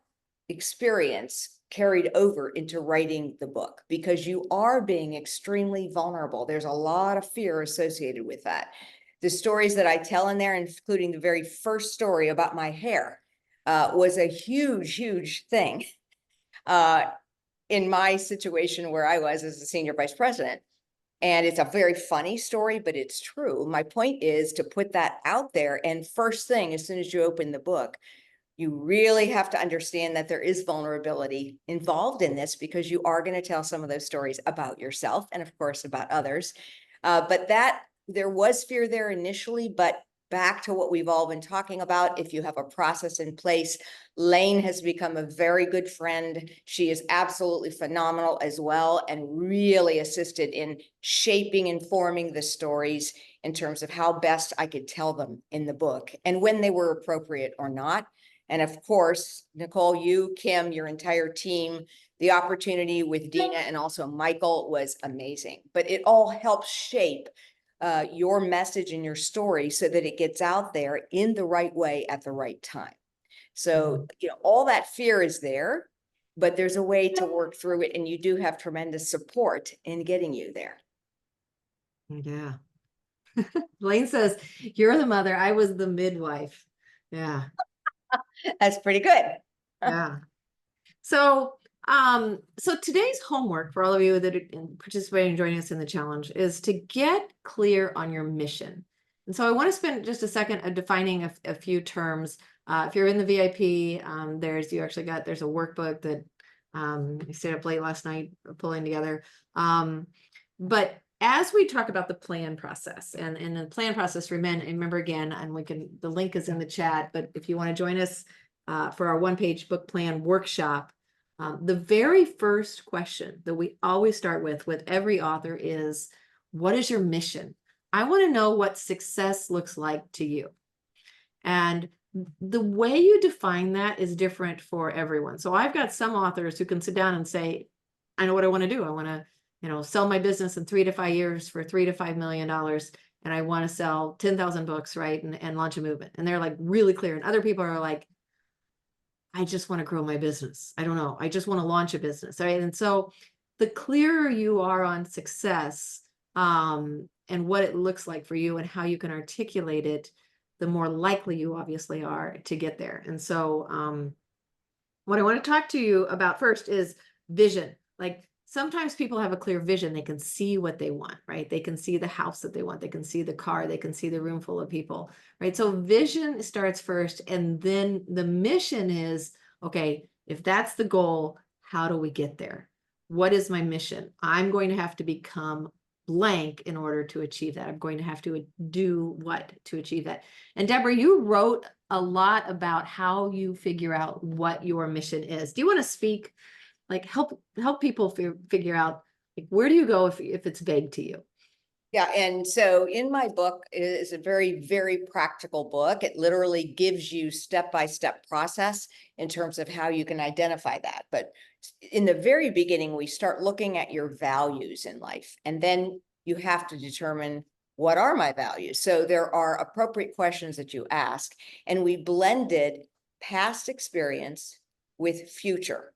experience carried over into writing the book, because you are being extremely vulnerable. There's a lot of fear associated with that. The stories that I tell in there, including the very first story about my hair, was a huge, huge thing in my situation where I was as a senior vice president. And it's a very funny story, but it's true. My point is to put that out there. And first thing, as soon as you open the book, you really have to understand that there is vulnerability involved in this, because you are going to tell some of those stories about yourself and of course about others. But that there was fear there initially, but back to what we've all been talking about, if you have a process in place. Lane has become a very good friend. She is absolutely phenomenal as well, and really assisted in shaping and forming the stories in terms of how best I could tell them in the book and when they were appropriate or not. And of course, Nicole, you, Kim, your entire team, the opportunity with Dina and also Michael was amazing. But it all helps shape your message and your story so that it gets out there in the right way at the right time. So, you know, all that fear is there, but there's a way to work through it, and you do have tremendous support in getting you there. Yeah. Lane says, you're the mother, I was the midwife. Yeah. That's pretty good. Yeah. So today's homework for all of you that are participating and joining us in the challenge is to get clear on your mission. And so I want to spend just a second defining a few terms. If you're in the VIP, there's a workbook that I stayed up late last night pulling together. But as we talk about the plan process and the plan process, remember again, and the link is in the chat, but if you want to join us for our one-page book plan workshop, the very first question that we always start with every author is, what is your mission? I want to know what success looks like to you. And the way you define that is different for everyone. So I've got some authors who can sit down and say, I know what I want to do. I want to, sell my business in 3 to 5 years for $3 to $5 million. And I want to sell 10,000 books, right? And launch a movement. And they're like really clear. And other people are like, I just want to grow my business. I don't know. I just want to launch a business, right? And so the clearer you are on success and what it looks like for you and how you can articulate it, the more likely you obviously are to get there. And so what I want to talk to you about first is vision. Like sometimes people have a clear vision. They can see what they want, right? They can see the house that they want. They can see the car. They can see the room full of people, right? So vision starts first. And then the mission is, okay, if that's the goal, how do we get there? What is my mission? I'm going to have to become blank in order to achieve that. I'm going to have to do what to achieve that. And Debra, you wrote a lot about how you figure out what your mission is. Do you want to speak, like help people figure out, like, where do you go if it's vague to you? Yeah, and so in my book, it is a very, very practical book. It literally gives you step-by-step process in terms of how you can identify that. But in the very beginning, we start looking at your values in life, and then you have to determine, what are my values? So there are appropriate questions that you ask, and we blended past experience with future.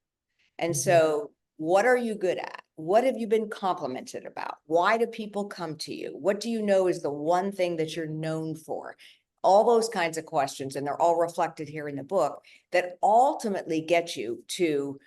And so what are you good at? What have you been complimented about? Why do people come to you? What do you know is the one thing that you're known for? All those kinds of questions, and they're all reflected here in the book, that ultimately get you to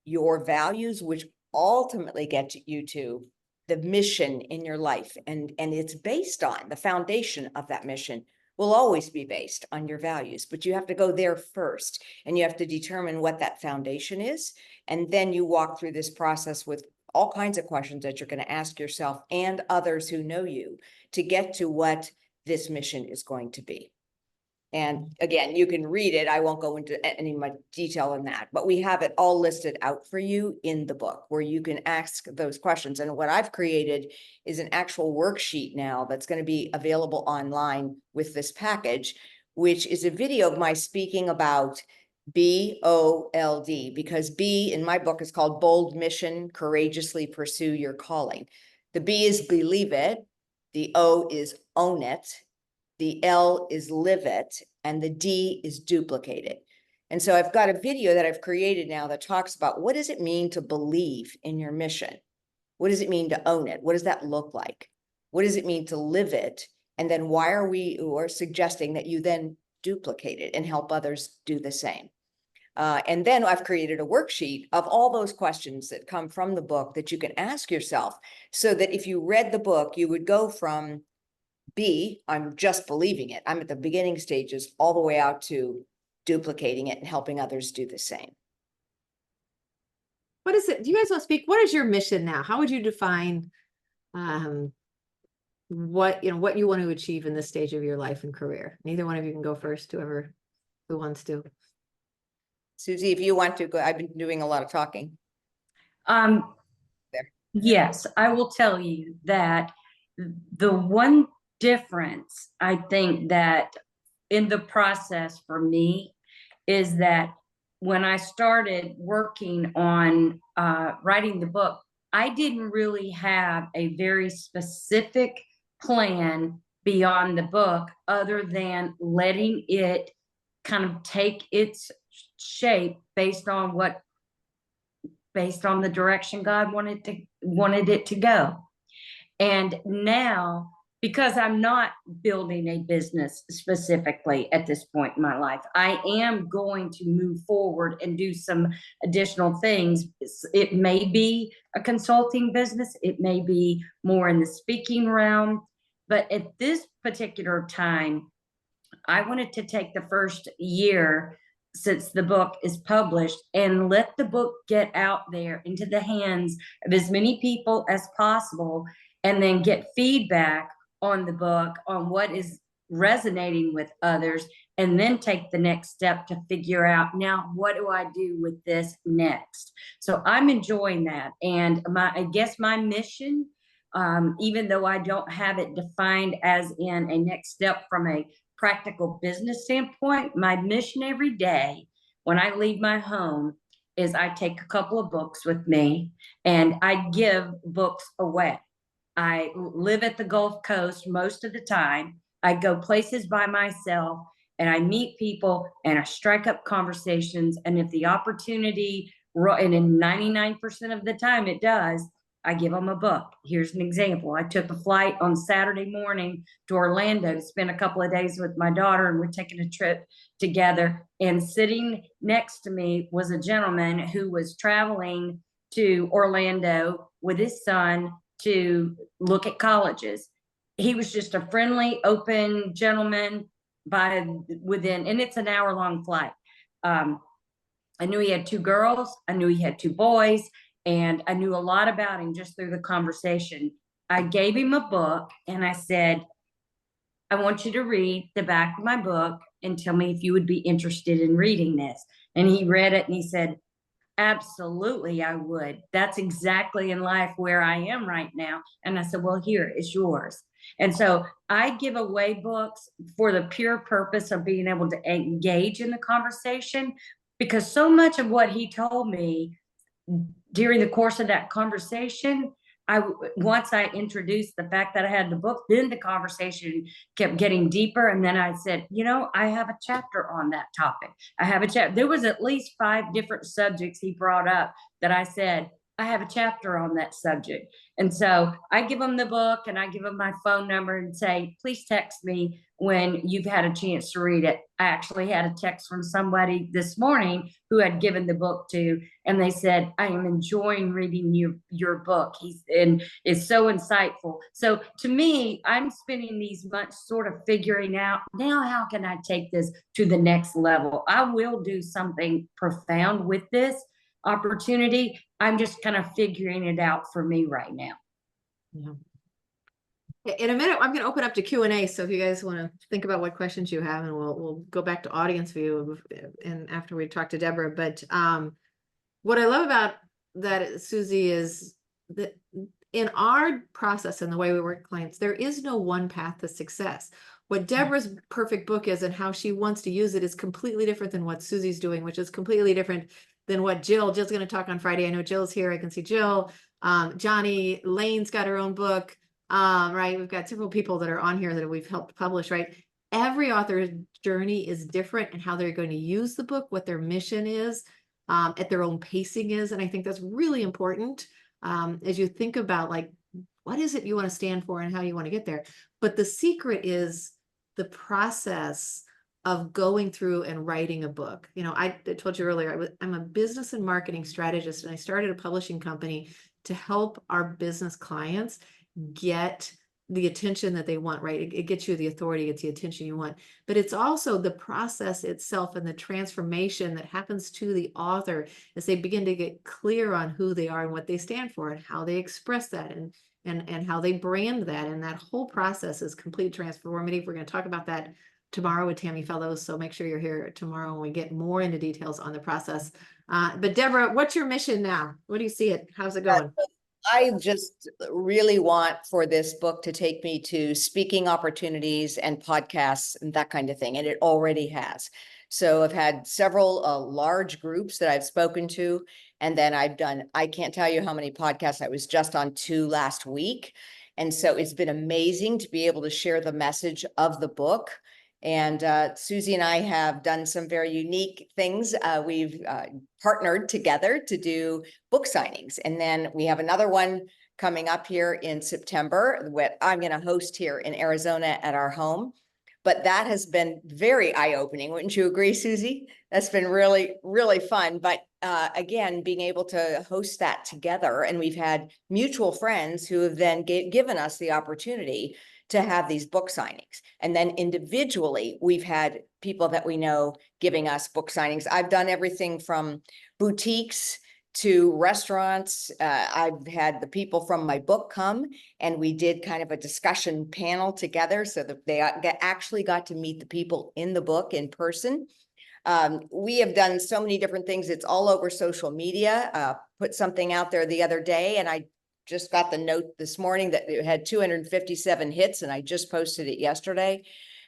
your values, which ultimately get you to the mission in your life, and it's based on the foundation of that mission will always be based on your values, but you have to go there first, and you have to determine what that foundation is. And then you walk through this process with all kinds of questions that you're going to ask yourself and others who know you to get to what this mission is going to be. And again, you can read it. I won't go into any much detail in that, but we have it all listed out for you in the book where you can ask those questions. And what I've created is an actual worksheet now that's going to be available online with this package, which is a video of my speaking about BOLD, because B in my book is called Bold Mission, Courageously Pursue Your Calling. The B is believe it. The O is own it. The L is live it, and the D is duplicate it. And so I've got a video that I've created now that talks about what does it mean to believe in your mission? What does it mean to own it? What does that look like? What does it mean to live it? And then why are we suggesting that you then duplicate it and help others do the same? And then I've created a worksheet of all those questions that come from the book that you can ask yourself, so that if you read the book, you would go from B, I'm just believing it, I'm at the beginning stages, all the way out to duplicating it and helping others do the same. What is it? Do you guys want to speak? What is your mission now? How would you define what you want to achieve in this stage of your life and career? Neither one of you can go first, who wants to. Susie, if you want to go, I've been doing a lot of talking. Yes, I will tell you that the one difference I think that in the process for me is that when I started working on writing the book, I didn't really have a very specific plan beyond the book other than letting it kind of take its shape based on the direction God wanted it to go. And now, because I'm not building a business specifically at this point in my life, I am going to move forward and do some additional things. It may be a consulting business. It may be more in the speaking realm. But at this particular time, I wanted to take the first year since the book is published and let the book get out there into the hands of as many people as possible, and then get feedback on the book, on what is resonating with others, and then take the next step to figure out, now, what do I do with this next? So I'm enjoying that. And I guess my mission, even though I don't have it defined as in a next step from a practical business standpoint, my mission every day when I leave my home is I take a couple of books with me and I give books away. I live at the Gulf Coast most of the time. I go places by myself and I meet people and I strike up conversations. And if the opportunity, and in 99% of the time it does, I give them a book. Here's an example. I took a flight on Saturday morning to Orlando to spend a couple of days with my daughter, and we're taking a trip together. And sitting next to me was a gentleman who was traveling to Orlando with his son to look at colleges. He was just a friendly, open gentleman and it's an hour-long flight. I knew he had 2 girls. I knew he had 2 boys. And I knew a lot about him just through the conversation. I gave him a book and I said, I want you to read the back of my book and tell me if you would be interested in reading this. And he read it and he said, absolutely, I would. That's exactly in life where I am right now. And I said, well, here, it's yours. And so I give away books for the pure purpose of being able to engage in the conversation, because so much of what he told me during the course of that conversation, once I introduced the fact that I had the book, then the conversation kept getting deeper. And then I said, I have a chapter on that topic. I have a chapter. There was at least 5 different subjects he brought up that I said, I have a chapter on that subject. And so I give them the book and I give them my phone number and say, please text me when you've had a chance to read it. I actually had a text from somebody this morning who had given the book to, and they said, I am enjoying reading your book. And it's so insightful. So to me, I'm spending these months sort of figuring out, now how can I take this to the next level? I will do something profound with this opportunity. I'm just kind of figuring it out for me right now. Yeah. In a minute, I'm going to open up to Q&A. So if you guys want to think about what questions you have, and we'll go back to audience view and after we talk to Deborah. But what I love about that, Susie, is that in our process and the way we work with clients, there is no one path to success. What Deborah's perfect book is and how she wants to use it is completely different than what Susie's doing, which is completely different than what Jill's going to talk on Friday. I know Jill's here. I can see Jill. Johnny Lane's got her own book. Right. We've got several people that are on here that we've helped publish, right? Every author's journey is different and how they're going to use the book, what their mission is, at their own pacing is. And I think that's really important as you think about like, what is it you want to stand for and how you want to get there? But the secret is the process of going through and writing a book. You know, I told you earlier, I'm a business and marketing strategist, and I started a publishing company to help our business clients get the attention that they want, right? It gets you the authority, it's the attention you want, but it's also the process itself and the transformation that happens to the author as they begin to get clear on who they are and what they stand for and how they express that and how they brand that. And that whole process is completely transformative. We're going to talk about that tomorrow with Tammy Fellows. So make sure you're here tomorrow when we get more into details on the process. But Deborah, what's your mission now? What do you see it? How's it going? I just really want for this book to take me to speaking opportunities and podcasts and that kind of thing. And it already has. So I've had several large groups that I've spoken to. And then I can't tell you how many podcasts. I was just on 2 last week. And so it's been amazing to be able to share the message of the book. And Susie and I have done some very unique things. We've partnered together to do book signings. And then we have another one coming up here in September, what I'm going to host here in Arizona at our home. But that has been very eye-opening. Wouldn't you agree, Susie? That's been really, really fun. But again, being able to host that together, and we've had mutual friends who have then given us the opportunity to have these book signings. And then individually, we've had people that we know giving us book signings. I've done everything from boutiques to restaurants. I've had the people from my book come, and we did kind of a discussion panel together so that they actually got to meet the people in the book in person. We have done so many different things. It's all over social media. Put something out there the other day, and I just got the note this morning that it had 257 hits, and I just posted it yesterday.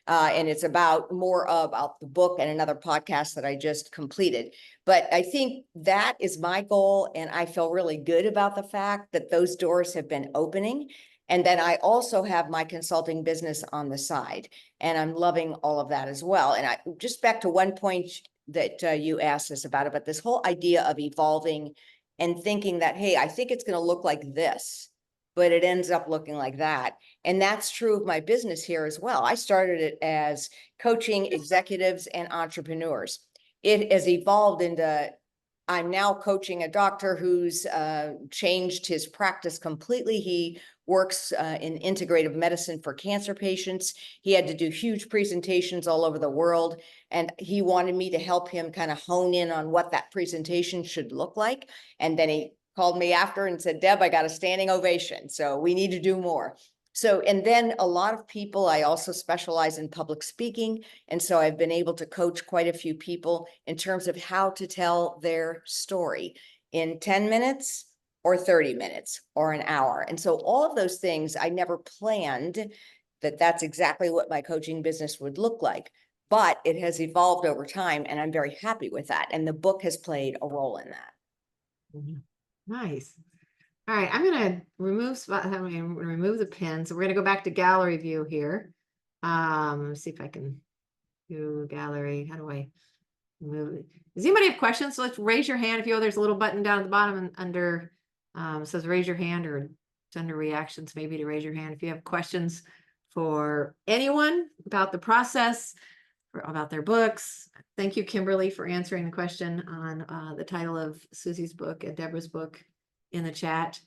And it's more about the book and another podcast that I just completed. But I think that is my goal, and I feel really good about the fact that those doors have been opening. And then I also have my consulting business on the side, and I'm loving all of that as well. And I just back to one point that you asked us about it, but this whole idea of evolving and thinking that, hey, I think it's going to look like this, but it ends up looking like that. And that's true of my business here as well. I started it as coaching executives and entrepreneurs. It has evolved into, I'm now coaching a doctor who's changed his practice completely. He works in integrative medicine for cancer patients. He had to do huge presentations all over the world, and he wanted me to help him kind of hone in on what that presentation should look like. And then he called me after and said, Deb, I got a standing ovation, so we need to do more. So, and then a lot of people, I also specialize in public speaking. And so I've been able to coach quite a few people in terms of how to tell their story in 10 minutes or 30 minutes or an hour. And so all of those things, I never planned that that's exactly what my coaching business would look like, but it has evolved over time, and I'm very happy with that. And the book has played a role in that. Nice. All right, I'm going to remove the pins. So we're going to go back to gallery view here. See if I can do gallery. How do I move it? Does anybody have questions? So let's raise your hand. If you know, there's a little button down at the bottom and under says raise your hand, or it's under reactions, maybe to raise your hand. If you have questions for anyone about the process, about their books. Thank you, Kimberly, for answering the question on the title of Susie's book and Debra's book in the chat.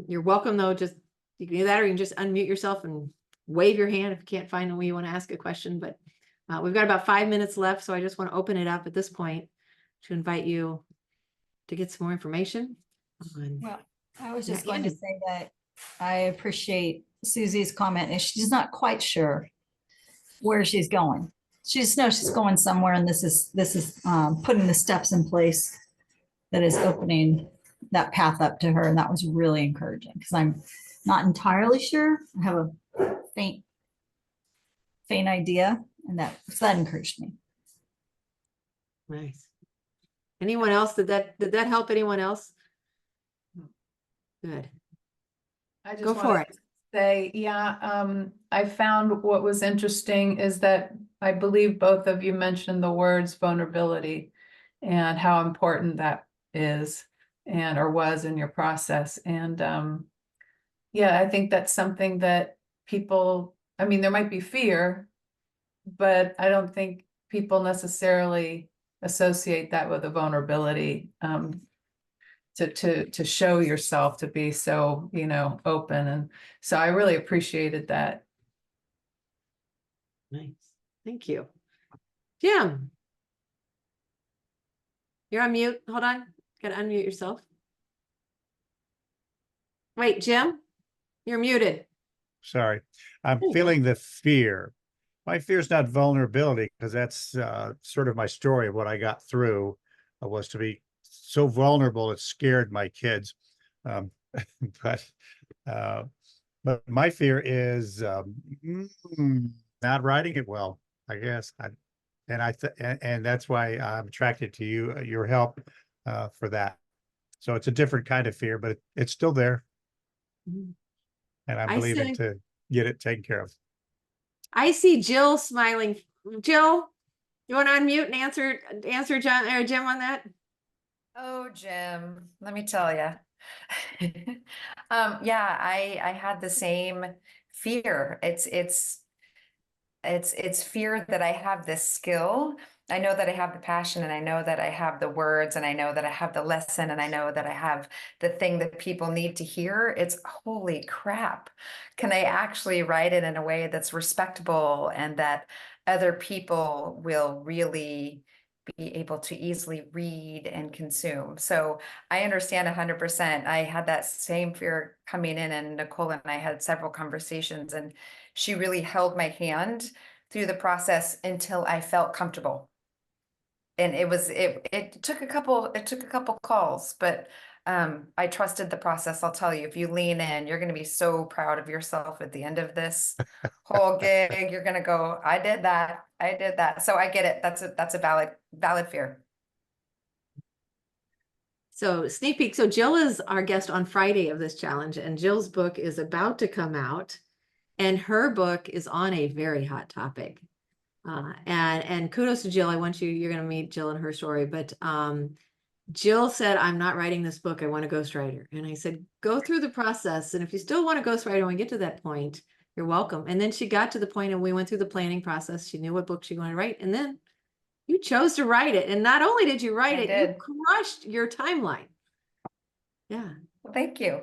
You're welcome, though. Just you can do that, or you can just unmute yourself and wave your hand if you can't find when you want to ask a question. But we've got about 5 minutes left, so I just want to open it up at this point to invite you to get some more information. Well, I was Yeah, just going to Andy. say that I appreciate Susie's comment, and she's not quite sure where she's going. She just knows she's going somewhere, and this is putting the steps in place that is opening that path up to her, and that was really encouraging because I'm not entirely sure. I have a faint idea, and that encouraged me. Nice. Anyone else? Did that help anyone else? Good. I just Go for wanted it. to say, I found what was interesting is that I believe both of you mentioned the words vulnerability and how important that is and or was in your process. And I think that's something that people, I mean, there might be fear, but I don't think people necessarily associate that with a vulnerability. To show yourself, to be so, open. And so I really appreciated that. Nice. Thank you. Jim. You're on mute. Hold on. Gotta unmute yourself. Wait, Jim, you're muted. Sorry. I'm There you go. feeling the fear. My fear is not vulnerability, because that's sort of my story of what I got through was to be so vulnerable it scared my kids. But my fear is not writing it well, I guess. And that's why I'm attracted to you, your help for that. So it's a different kind of fear, but it's still there. Mhm. And I'm I believing see. to get it taken care of. I see Jill smiling. Jill, you want to unmute and answer John or Jim on that? Oh, Jim, let me tell you. I had the same fear. It's fear that I have this skill. I know that I have the passion, and I know that I have the words, and I know that I have the lesson, and I know that I have the thing that people need to hear. It's holy crap. Can I actually write it in a way that's respectable and that other people will really be able to easily read and consume? So I understand 100%. I had that same fear coming in, and Nicole and I had several conversations, and she really held my hand through the process until I felt comfortable. And it took a couple calls, but I trusted the process. I'll tell you, if you lean in, you're going to be so proud of yourself at the end of this whole gig. You're going to go, I did that. So I get it. That's a valid fear. So sneak peek. So Jill is our guest on Friday of this challenge, and Jill's book is about to come out, and her book is on a very hot topic. And kudos to Jill. You're going to meet Jill and her story, but Jill said, I'm not writing this book. I want a ghostwriter. And I said, go through the process. And if you still want a ghostwriter when we get to that point, you're welcome. And then she got to the point, and we went through the planning process. She knew what book she wanted to write. And then you chose to write it. And not only did you write it, you crushed your timeline. Yeah. Well, thank you.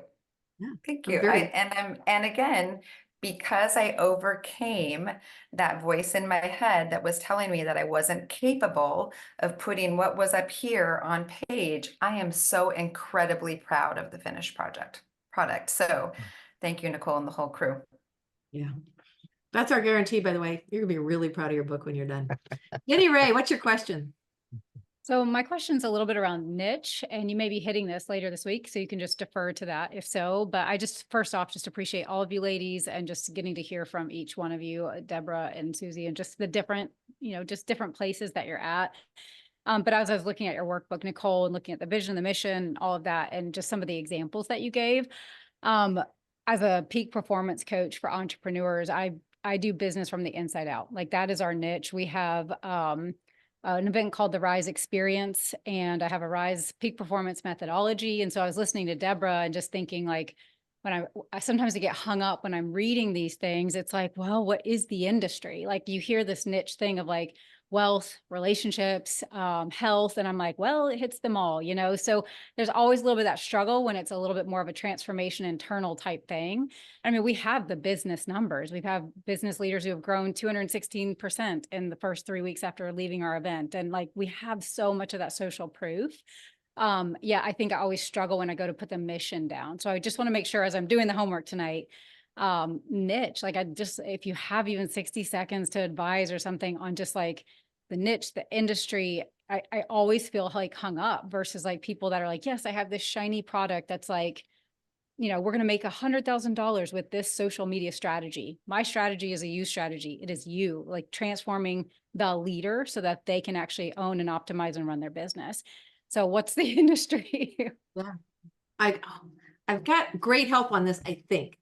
Yeah. Thank you. And again, because I overcame that voice in my head that was telling me that I wasn't capable of putting what was up here on page, I am so incredibly proud of the finished product. So thank you, Nicole, and the whole crew. Yeah. That's our guarantee, by the way. You're gonna be really proud of your book when you're done. Jenny Ray, what's your question? So my question's a little bit around niche, and you may be hitting this later this week, so you can just defer to that if so. But I just, first off, just appreciate all of you ladies and just getting to hear from each one of you, Debra and Susie, and just the different, just different places that you're at. But as I was looking at your workbook, Nicole, and looking at the vision, the mission, all of that, and just some of the examples that you gave, as a peak performance coach for entrepreneurs, I do business from the inside out. Like, that is our niche. We have, an event called the Rise Experience, and I have a Rise peak performance methodology. And so I was listening to Debra and just thinking, like, I sometimes get hung up when I'm reading these things. It's like, well, what is the industry? Like you hear this niche thing of like wealth, relationships, health. And I'm like, well, it hits them all, you know? So there's always a little bit of that struggle when it's a little bit more of a transformation internal type thing. I mean, we have the business numbers. We've had business leaders who have grown 216% in the first 3 weeks after leaving our event. And like, we have so much of that social proof. Yeah, I think I always struggle when I go to put the mission down. So I just want to make sure as I'm doing the homework tonight, niche, like if you have even 60 seconds to advise or something on just like the niche, the industry, I always feel like hung up versus like people that are like, yes, I have this shiny product that's like, you know, we're going to make $100,000 with this social media strategy. My strategy is a you strategy. It is you like transforming the leader so that they can actually own and optimize and run their business. So what's the industry? Yeah, I've got great help on this, I think.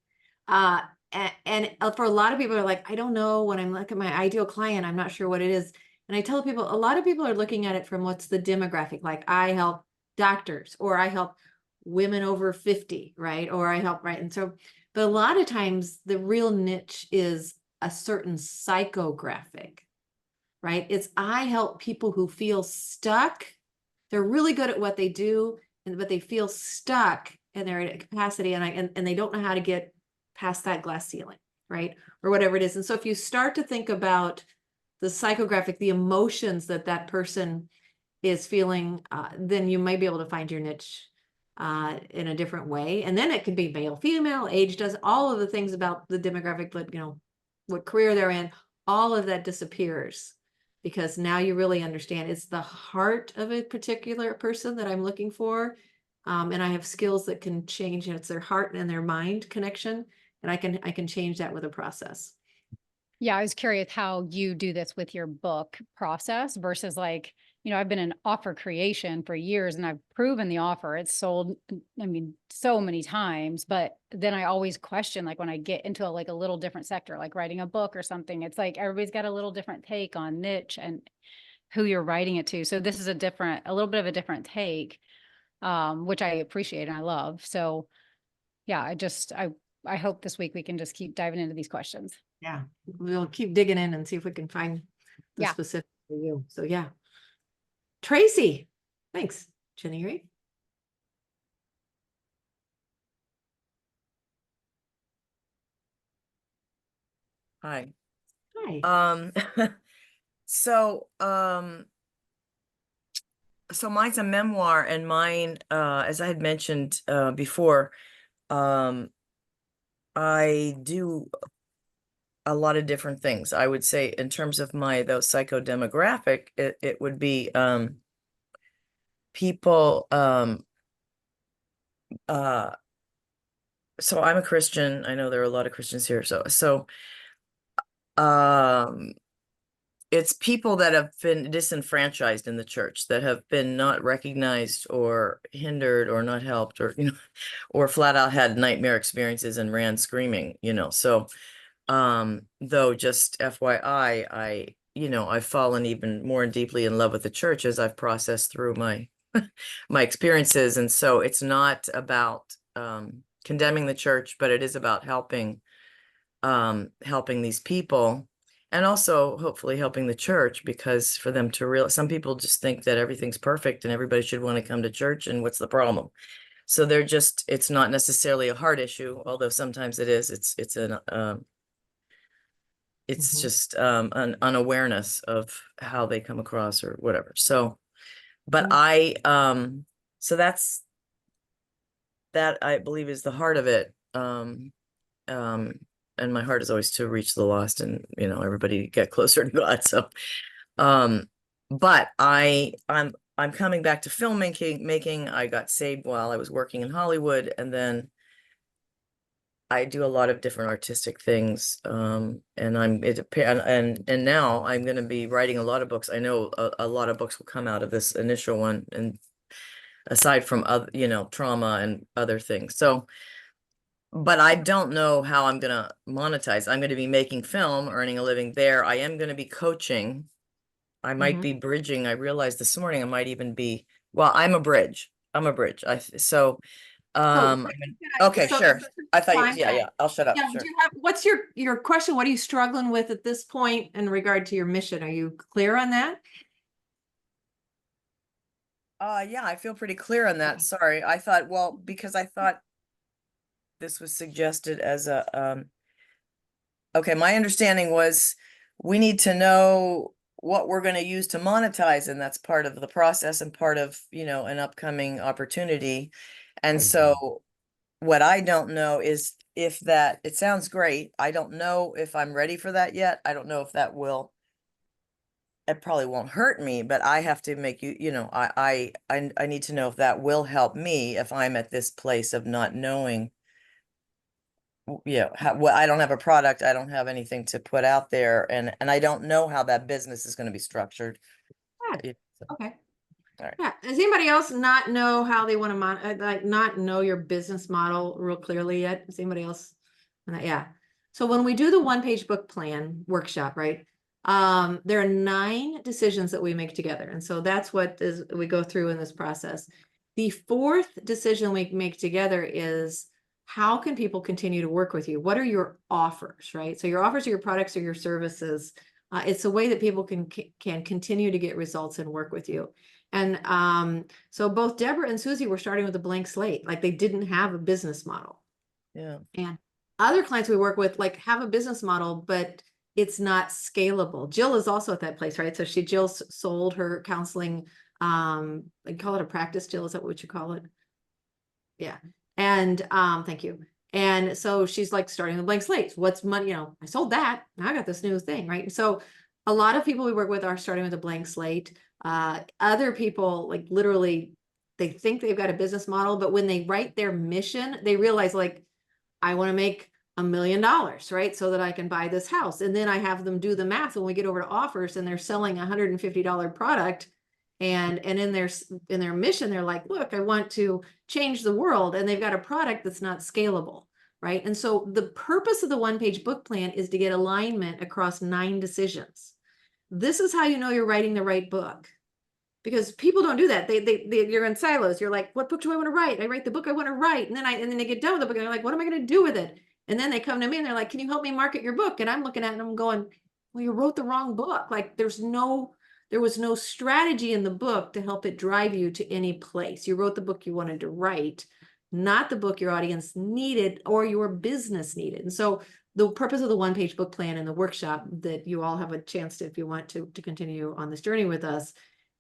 And for a lot of people are like, I don't know, when I'm looking at my ideal client, I'm not sure what it is. And I tell people, a lot of people are looking at it from what's the demographic. Like I help doctors, or I help women over 50, right? Or I help, right? And so, but a lot of times the real niche is a certain psychographic, right? It's I help people who feel stuck. They're really good at what they do, but they feel stuck and they're at a capacity and they don't know how to get past that glass ceiling, right? Or whatever it is. And so if you start to think about the psychographic, the emotions that that person is feeling, then you might be able to find your niche in a different way. And then it could be male, female, age, does all of the things about the demographic, but you know, what career they're in, all of that disappears because now you really understand it's the heart of a particular person that I'm looking for. And I have skills that can change, and it's their heart and their mind connection. And I can change that with a process. Yeah, I was curious how you do this with your book process versus like, you know, I've been in offer creation for years and I've proven the offer. It's sold, I mean, so many times, but then I always question, like when I get into like a little different sector, like writing a book or something, it's like everybody's got a little different take on niche and who you're writing it to. So this is a little bit of a different take, which I appreciate and I love. So yeah, I hope this week we can just keep diving into these questions. Yeah, we'll keep digging in and see if we can find the Yeah. specific for you. So yeah. Tracy, thanks, Jenny, right? Hi. Hi. So, so mine's a memoir, and mine, as I had mentioned, before, I do a lot of different things. I would say in terms of though psychodemographic, it would be, people, so I'm a Christian. I know there are a lot of Christians here. So, it's people that have been disenfranchised in the church, that have been not recognized or hindered or not helped, or, you know, or flat out had nightmare experiences and ran screaming, you know. So, though just FYI, I've fallen even more deeply in love with the church as I've processed through my experiences. And so it's not about, condemning the church, but it is about helping these people, and also hopefully helping the church, because for them to realize, some people just think that everything's perfect and everybody should want to come to church, and what's the problem? So it's not necessarily a heart issue, although sometimes it is. It's just an unawareness of how they come across or whatever. So, but so that I believe is the heart of it. And my heart is always to reach the lost and, everybody get closer to God. So, but I'm coming back to filmmaking. I got saved while I was working in Hollywood, and then I do a lot of different artistic things. And now I'm going to be writing a lot of books. I know a lot of books will come out of this initial one, and aside from other, trauma and other things. So, but I don't know how I'm going to monetize. I'm going to be making film, earning a living there. I am going to be coaching. I might be bridging. I realized this morning I might even be, well, I'm a bridge. So Okay, so- sure. I thought Fine. yeah, I'll shut up. Yeah, Sure. do you have, what's your question? What are you struggling with at this point in regard to your mission? Are you clear on that? Yeah, I feel pretty clear on that. Sorry. I thought, well, because I thought this was suggested as a, okay, my understanding was we need to know what we're going to use to monetize, and that's part of the process and part of, an upcoming opportunity. And so what I don't know is if that, it sounds great. I don't know if I'm ready for that yet. I don't know if that will, it probably won't hurt me, but I have to make I need to know if that will help me if I'm at this place of not knowing. Well, I don't have a product, I don't have anything to put out there, and I don't know how that business is going to be structured. Good. Okay. All right. Yeah. Does anybody else not know how they want to like not know your business model real clearly yet? Does anybody else? Yeah. So when we do the one-page book plan workshop, right? There are 9 decisions that we make together. And so that's what we go through in this process. The 4th decision we make together is how can people continue to work with you? What are your offers, right? So your offers are your products or your services. It's a way that people can continue to get results and work with you. And so both Debra and Susie were starting with a blank slate, like they didn't have a business model. Yeah. And other clients we work with like have a business model, but it's not scalable. Jill is also at that place, right? So Jill sold her counseling, I call it a practice, Jill, is that what you call it? Yeah. And thank you. And so she's like starting with blank slates. What's money? I sold that. Now I got this new thing, right? So a lot of people we work with are starting with a blank slate. Other people, like literally, they think they've got a business model, but when they write their mission, they realize like, I want to make $1 million, right? So that I can buy this house. And then I have them do the math when we get over to offers and they're selling a $150 product. And in their mission, they're like, look, I want to change the world. And they've got a product that's not scalable, right? And so the purpose of the one-page book plan is to get alignment across 9 decisions. This is how you know you're writing the right book. Because people don't do that. You're in silos. You're like, what book do I want to write? I write the book I want to write. And then they get done with the book and they're like, what am I going to do with it? And then they come to me and they're like, can you help me market your book? And I'm looking at it and I'm going, well, you wrote the wrong book. Like there was no strategy in the book to help it drive you to any place. You wrote the book you wanted to write, not the book your audience needed or your business needed. And so the purpose of the one-page book plan and the workshop that you all have a chance to, if you want to continue on this journey with us,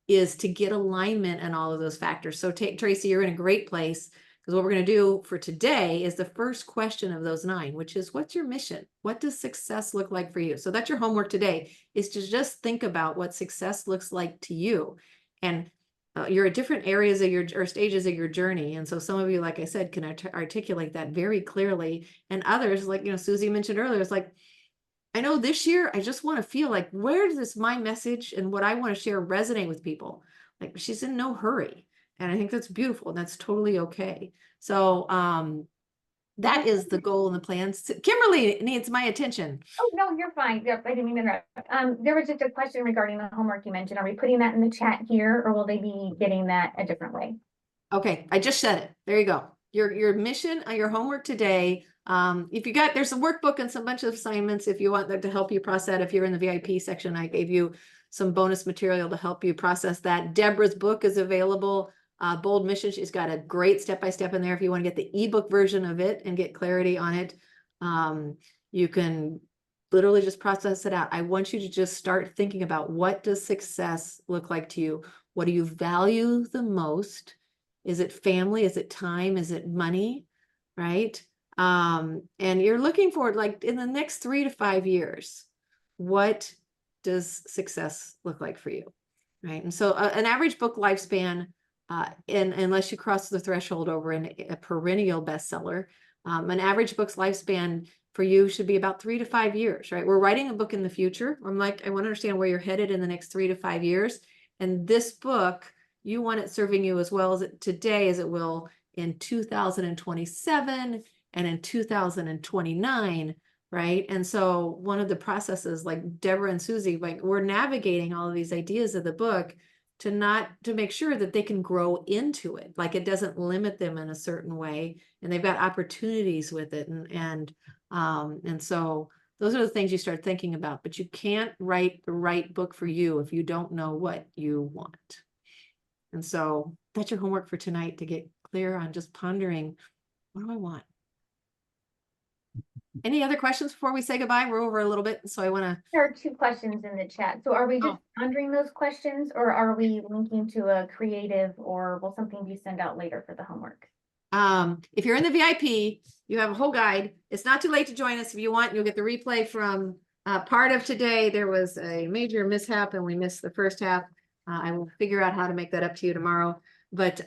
is to get alignment and all of those factors. So Tracy, you're in a great place because what we're going to do for today is the first question of those 9, which is what's your mission? What does success look like for you? So that's your homework today, is to just think about what success looks like to you. And you're at different areas of or stages of your journey. And so some of you, like I said, can articulate that very clearly. And others, like, Susie mentioned earlier, it's like, I know this year, I just want to feel like, where does my message and what I want to share resonate with people? Like she's in no hurry. And I think that's beautiful. And that's totally okay. So that is the goal and the plans. Kimberly needs my attention. Oh, no, you're fine. Yep, I didn't mean to interrupt. There was just a question regarding the homework you mentioned. Are we putting that in the chat here or will they be getting that a different way? Okay, I just said it. There you go. Your mission, your homework today. If you got, there's a workbook and some bunch of assignments if you want that to help you process that. If you're in the VIP section, I gave you some bonus material to help you process that. Debra's book is available. Bold Mission. She's got a great step-by-step in there. If you want to get the ebook version of it and get clarity on it, you can literally just process it out. I want you to just start thinking about, what does success look like to you? What do you value the most? Is it family? Is it time? Is it money? Right? And you're looking for, like, in the next 3 to 5 years, what does success look like for you? Right? And so an average book lifespan, unless you cross the threshold over in a perennial bestseller, an average book's lifespan for you should be about 3 to 5 years, right? We're writing a book in the future. I'm like, I want to understand where you're headed in the next 3 to 5 years. And this book, you want it serving you as well as today as it will in 2027 and in 2029, right? And so one of the processes, like Debra and Susie, like we're navigating all of these ideas of the book to make sure that they can grow into it. Like it doesn't limit them in a certain way, and they've got opportunities with it. And so those are the things you start thinking about, but you can't write the right book for you if you don't know what you want. And so that's your homework for tonight, to get clear on just pondering, what do I want? Any other questions before we say goodbye? We're over a little bit, so I want to. There are 2 questions in the chat. So are we just pondering those questions, or are we linking to a creative, or will something be sent out later for the homework? If you're in the VIP, you have a whole guide. It's not too late to join us. If you want, you'll get the replay from part of today. There was a major mishap and we missed the first half. I will figure out how to make that up to you tomorrow. But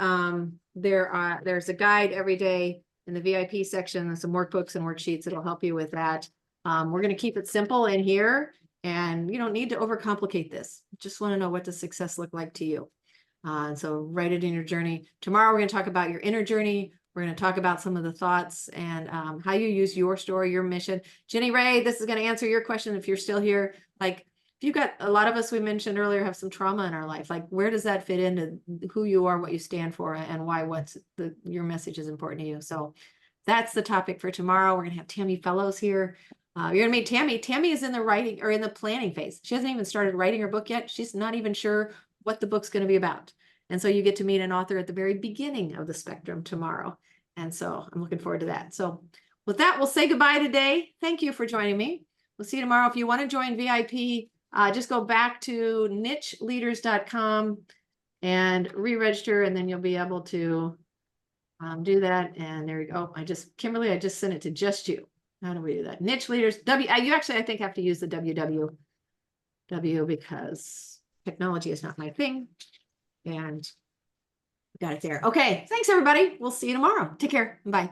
there's a guide every day in the VIP section, and some workbooks and worksheets that'll help you with that. We're going to keep it simple in here, and you don't need to overcomplicate this. Just want to know, what does success look like to you? And so write it in your journey. Tomorrow, we're going to talk about your inner journey. We're going to talk about some of the thoughts and how you use your story, your mission. Jenny Ray, this is going to answer your question if you're still here. Like, if you've got, a lot of us we mentioned earlier have some trauma in our life. Like, where does that fit into who you are, what you stand for, and why your message is important to you? So that's the topic for tomorrow. We're going to have Tammy Fellows here. You're going to meet Tammy. Tammy is in the writing, or in the planning phase. She hasn't even started writing her book yet. She's not even sure what the book's going to be about. And so you get to meet an author at the very beginning of the spectrum tomorrow. And so I'm looking forward to that. So with that, we'll say goodbye today. Thank you for joining me. We'll see you tomorrow. If you want to join VIP, just go back to nicheleaders.com and re-register, and then you'll be able to do that. And there you go. Kimberly, I just sent it to just you. How do we do that? Niche Leaders, you actually, I think, have to use the www because technology is not my thing. And got it there. Okay. Thanks, everybody. We'll see you tomorrow. Take care. Bye.